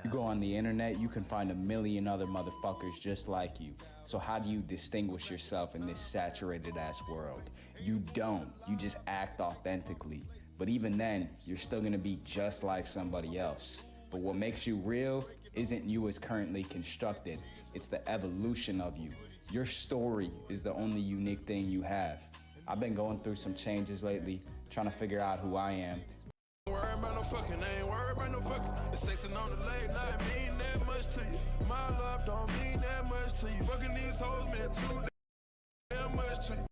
You go on the internet, you can find a million other motherfuckers just like you. So how do you distinguish yourself in this saturated ass world? You don't. You just act authentically. But even then, you're still gonna be just like somebody else. But what makes you real isn't you as currently constructed. It's the evolution of you. Your story is the only unique thing you have. I've been going through some changes lately, trying to figure out who I am. Worry about no fucking, ain't worry about no fucking. The sexing on the late night mean that much to you. My love don't mean that much to you. Fucking these hoes mean too damn much to you.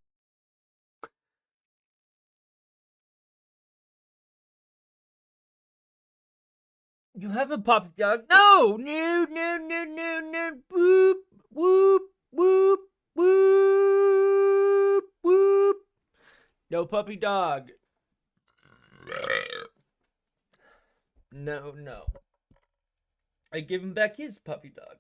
You have a puppy dog? No! No, no, no, no, no. Whoop, whoop, whoop, whoop, whoop. No puppy dog. No, no. I give him back his puppy dog.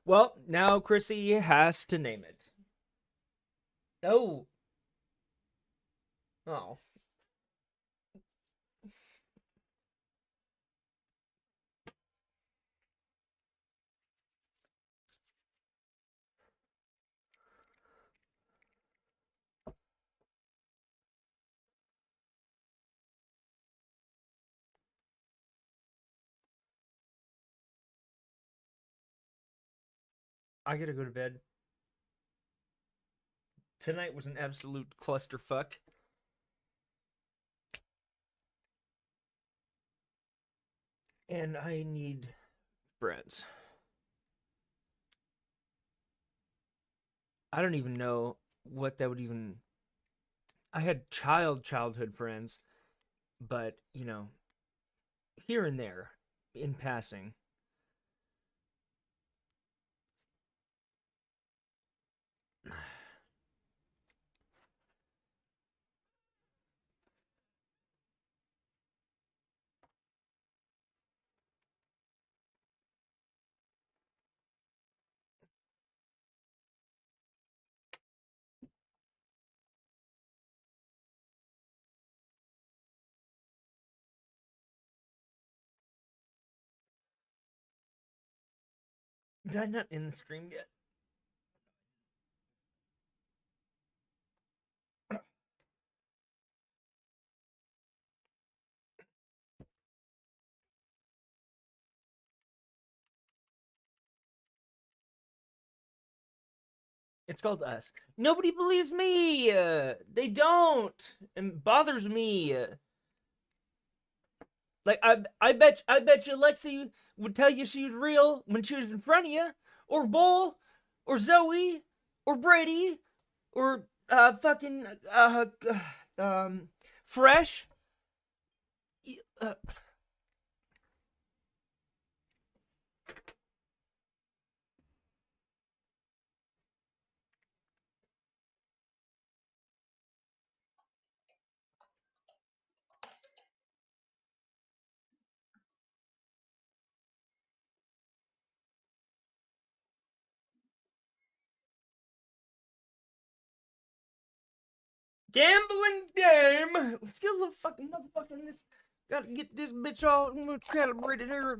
Well, now Chrissy has to name it. Oh. Oh. I gotta go to bed. Tonight was an absolute clusterfuck. And I need friends. I don't even know what that would even... I had childhood friends, but, you know, here and there, in passing. Did I not end the stream yet? It's called Us. Nobody believes me. They don't. It bothers me. Like I bet you Lexi would tell you she was real when she was in front of you, or Bull, or Zoe, or Brady, or fucking Fresh. Gambling game. Let's get a little fucking motherfucking this. Gotta get this bitch all calibrated here.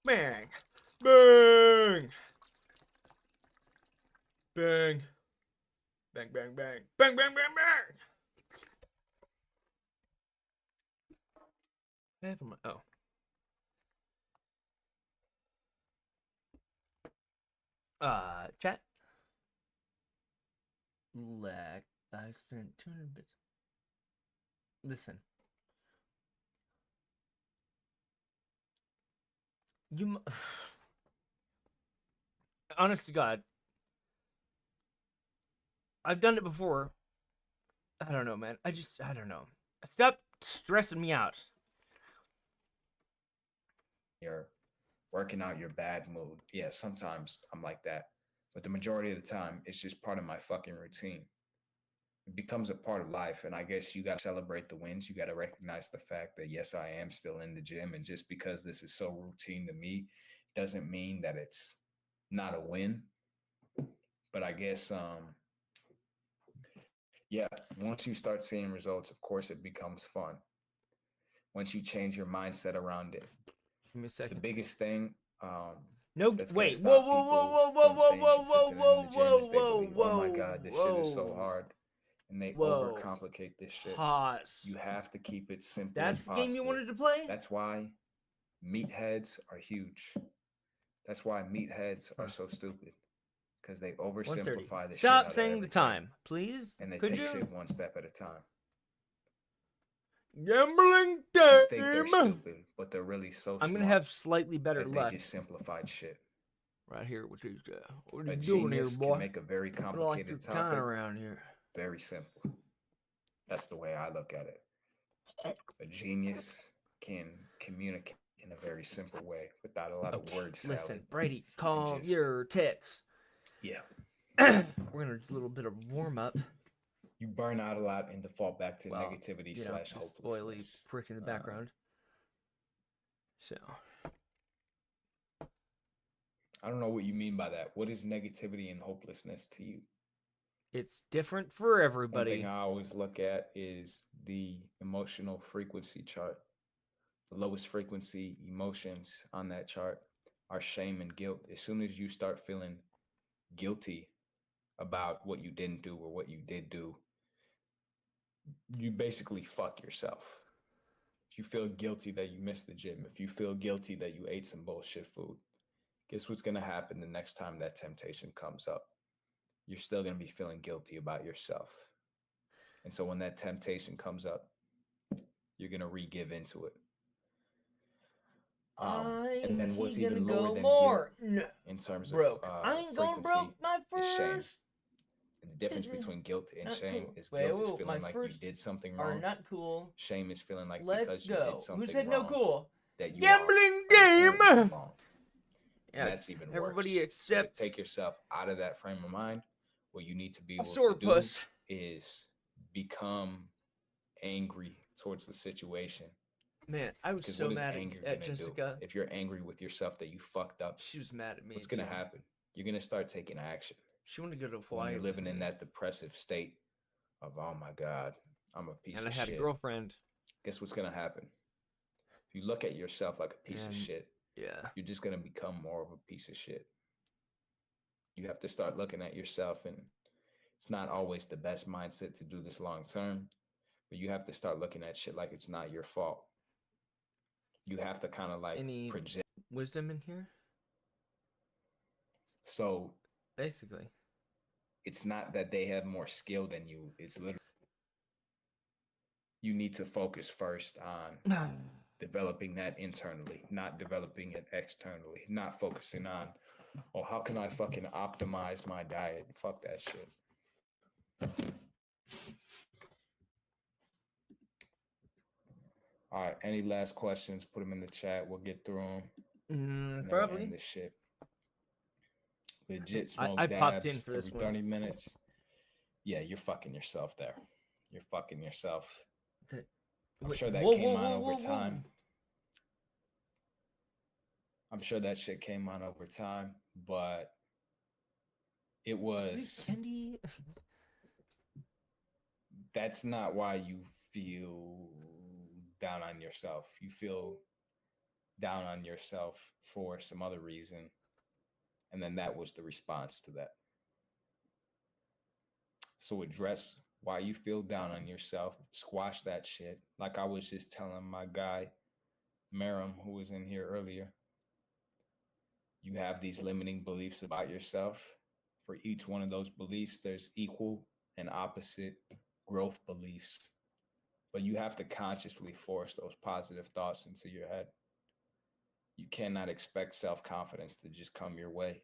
Bang, bang, bang, bang, bang, bang, bang, bang, bang, bang. Oh. Chat. Lag. I spent 200 bits. Listen. Honest to God. I've done it before. I don't know, man. I don't know. Stop stressing me out. You're working out your bad mood. Yeah, sometimes I'm like that. But the majority of the time, it's just part of my fucking routine. It becomes a part of life. And I guess you got to celebrate the wins. You got to recognize the fact that, yes, I am still in the gym. And just because this is so routine to me, doesn't mean that it's not a win. But I guess, yeah, once you start seeing results, of course, it becomes fun. Once you change your mindset around it. Give me a second. The biggest thing, no, wait, whoa, oh my God, this shit is so hard, and they overcomplicate this shit. Pause. You have to keep it simple. That's the game you wanted to play? That's why meatheads are huge. That's why meatheads are so stupid, because they oversimplify the shit. Stop saying the time, please. And they take shit one step at a time. Gambling You game. think they're stupid, but they're really so I'm gonna smart have slightly better that luck. They just simplified shit. Right here with these. What are A you doing here, genius boy? can make a very I don't like complicated your topic kind around here. very simple. That's the way I look at it. A genius can communicate in a very simple way without a lot of word salad. Listen, Brady, calm your tits. Yeah. We're gonna do a little bit of warm up. You burn out a lot and default back to negativity / this oily hopelessness. prick in the background. So I don't know what you mean by that. What is negativity and hopelessness to you? it's different for One everybody. thing I always look at is the emotional frequency chart. The lowest frequency emotions on that chart are shame and guilt. As soon as you start feeling guilty about what you didn't do or what you did do, you basically fuck yourself. If you feel guilty that you missed the gym, if you feel guilty that you ate some bullshit food, guess what's going to happen the next time that temptation comes up? You're still going to be feeling guilty about yourself. And so when that temptation comes up, you're going to re-give into it. And then what's even lower than guilt in terms broke. of I ain't going broke my is shame. first. And the difference between guilt and Not shame cool. is Wait, guilt is whoa, feeling my like you first did something are wrong. not cool. Shame is feeling like Let's because you go. did something Who said no wrong cool? that you Gambling are game. wrong. Yeah, And that's even worse. everybody So to accept take yourself out of that frame of mind. What you need to be a able sword to do puss. is become angry towards the situation. Man, I was 'Cause so what is mad anger at gonna do? Jessica. If you're angry with yourself that you fucked up, She was mad at me. what's gonna too. happen? You're gonna start taking action. She wanted to go to When Hawaii. you're living in recently. that depressive state of, oh my God, I'm a piece And I of had shit. a girlfriend. Guess what's gonna happen? If you look at yourself like a piece of And, shit, yeah. you're just gonna become more of a piece of shit. You have to start looking at yourself, and it's not always the best mindset to do this long term, but you have to start looking at shit like it's not your fault. you have to kind of like Any project. wisdom in here? So basically, it's not that they have more skill than you. It's literally you need to focus first on developing that internally, not developing it externally, not focusing on, oh, how can I fucking optimize my diet? Fuck that shit. All right. Any last questions? Put them in the chat. We'll get through them. Probably. End this shit. Legit smoke I dabs popped in for this every one. 30 minutes. Yeah, you're fucking yourself there. You're fucking yourself. I'm sure that came on over time. I'm sure that shit came on over time, but it was. Candy. That's not why you feel down on yourself. You feel down on yourself for some other reason. And then that was the response to that. So address why you feel down on yourself. Squash that shit. Like I was just telling my guy, Merrim, who was in here earlier. You have these limiting beliefs about yourself. For each one of those beliefs, there's equal and opposite growth beliefs. But you have to consciously force those positive thoughts into your head. You cannot expect self-confidence to just come your way.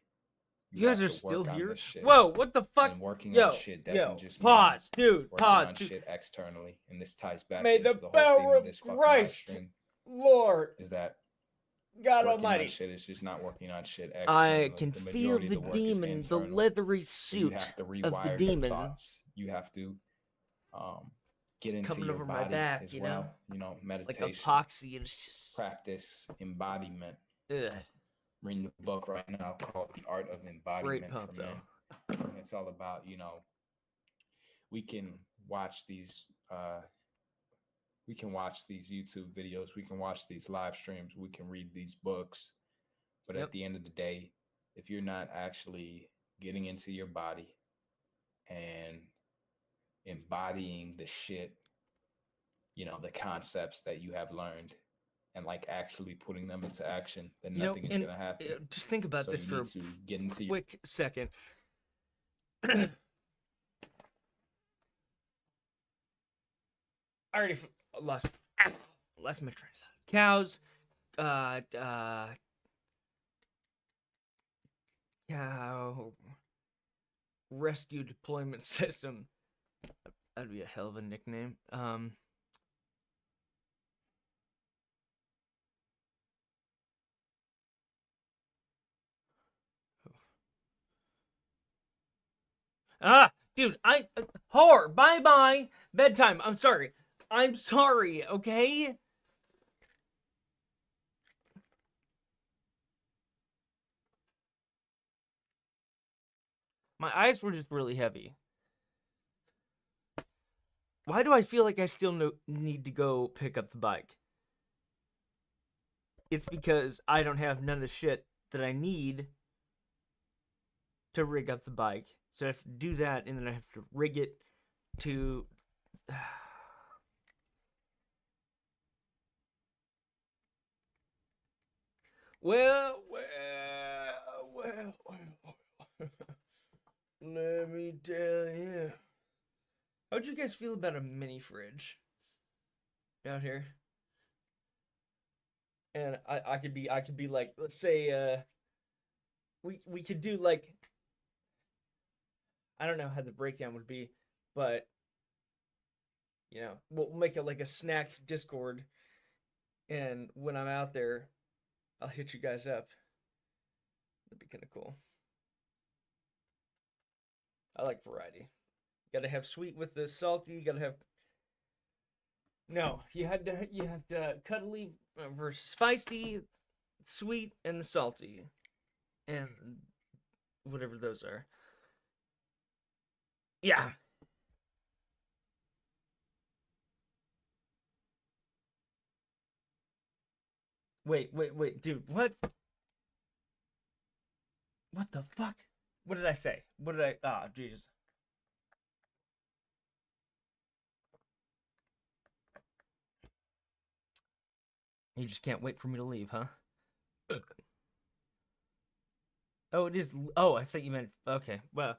You guys have are to still work on here? this shit. Whoa, what the fuck? And working Yo, on shit doesn't just pause, mean dude, working pause, on dude. shit externally. And this ties back May into the the whole theme power of of this fucking Christ, live stream, Lord, is that God working Almighty. on shit is just not working on shit externally. I can The feel majority of the work is demon, the internal. leathery So you suit have to of the rewire your demon. thoughts. You have to get It's into coming your over my body back, as you well. know? You know, Like meditation, epoxy, and it's just practice, embodiment. ugh. Reading a book right now called The Art of Embodiment pump, for Men. And it's all about, you know, we can watch these YouTube videos, we can watch these live streams, we can read these books, but Yep. at the end of the day, if you're not actually getting into your body and embodying the shit, you know, the concepts that you have learned, and like actually putting them into action, then You know, nothing is and, going to happen. just think about So this you for need to get into a your quick second. I already lost my train of thought. Cows, cow rescue deployment system. That'd be a hell of a nickname. Dude, whore, bye-bye, bedtime, I'm sorry, okay? My eyes were just really heavy. Why do I feel like I still need to go pick up the bike? It's because I don't have none of the shit that I need to rig up the bike. So I have to do that, and then I have to rig it to... Well, let me tell you. How'd you guys feel about a mini fridge out here? And I could be like, let's say we could do like, I don't know how the breakdown would be, but you know, we'll make it like a snacks Discord, and when I'm out there, I'll hit you guys up. That'd be kind of cool. I like variety. Gotta have sweet with the salty. You gotta have. No, you have to cuddly versus spicy, sweet, and the salty, and whatever those are. Yeah. Wait, dude, what? What the fuck? What did I say? What did I? Ah, Jesus. You just can't wait for me to leave, huh? Oh, it is. Oh, I thought you meant. Okay, well.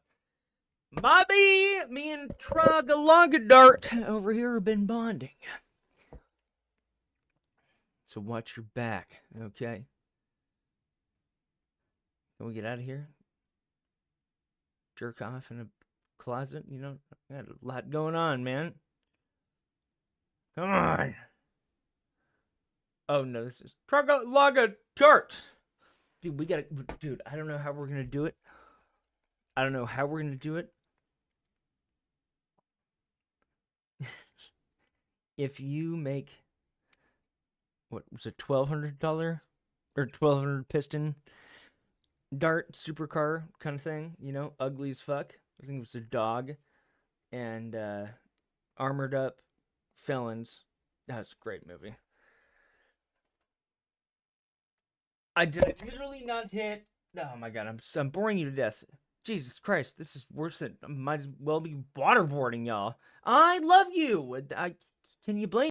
Bobby, me and Trogalongadart over here have been bonding. So watch your back, okay? Can we get out of here? Jerk off in a closet? You know, I got a lot going on, man. Come on. Oh, no, this is Trogalongadart. Dude, we gotta... Dude, I don't know how we're gonna do it. I don't know how we're gonna do it. If you make, what was it, $1,200 or 1,200 piston dart supercar kind of thing, you know, ugly as fuck. I think it was a dog and armored up felons. That's a great movie. I literally not hit. Oh my god, I'm boring you to death. Jesus Christ, this is worse than I might as well be waterboarding y'all. I love you. Can you blame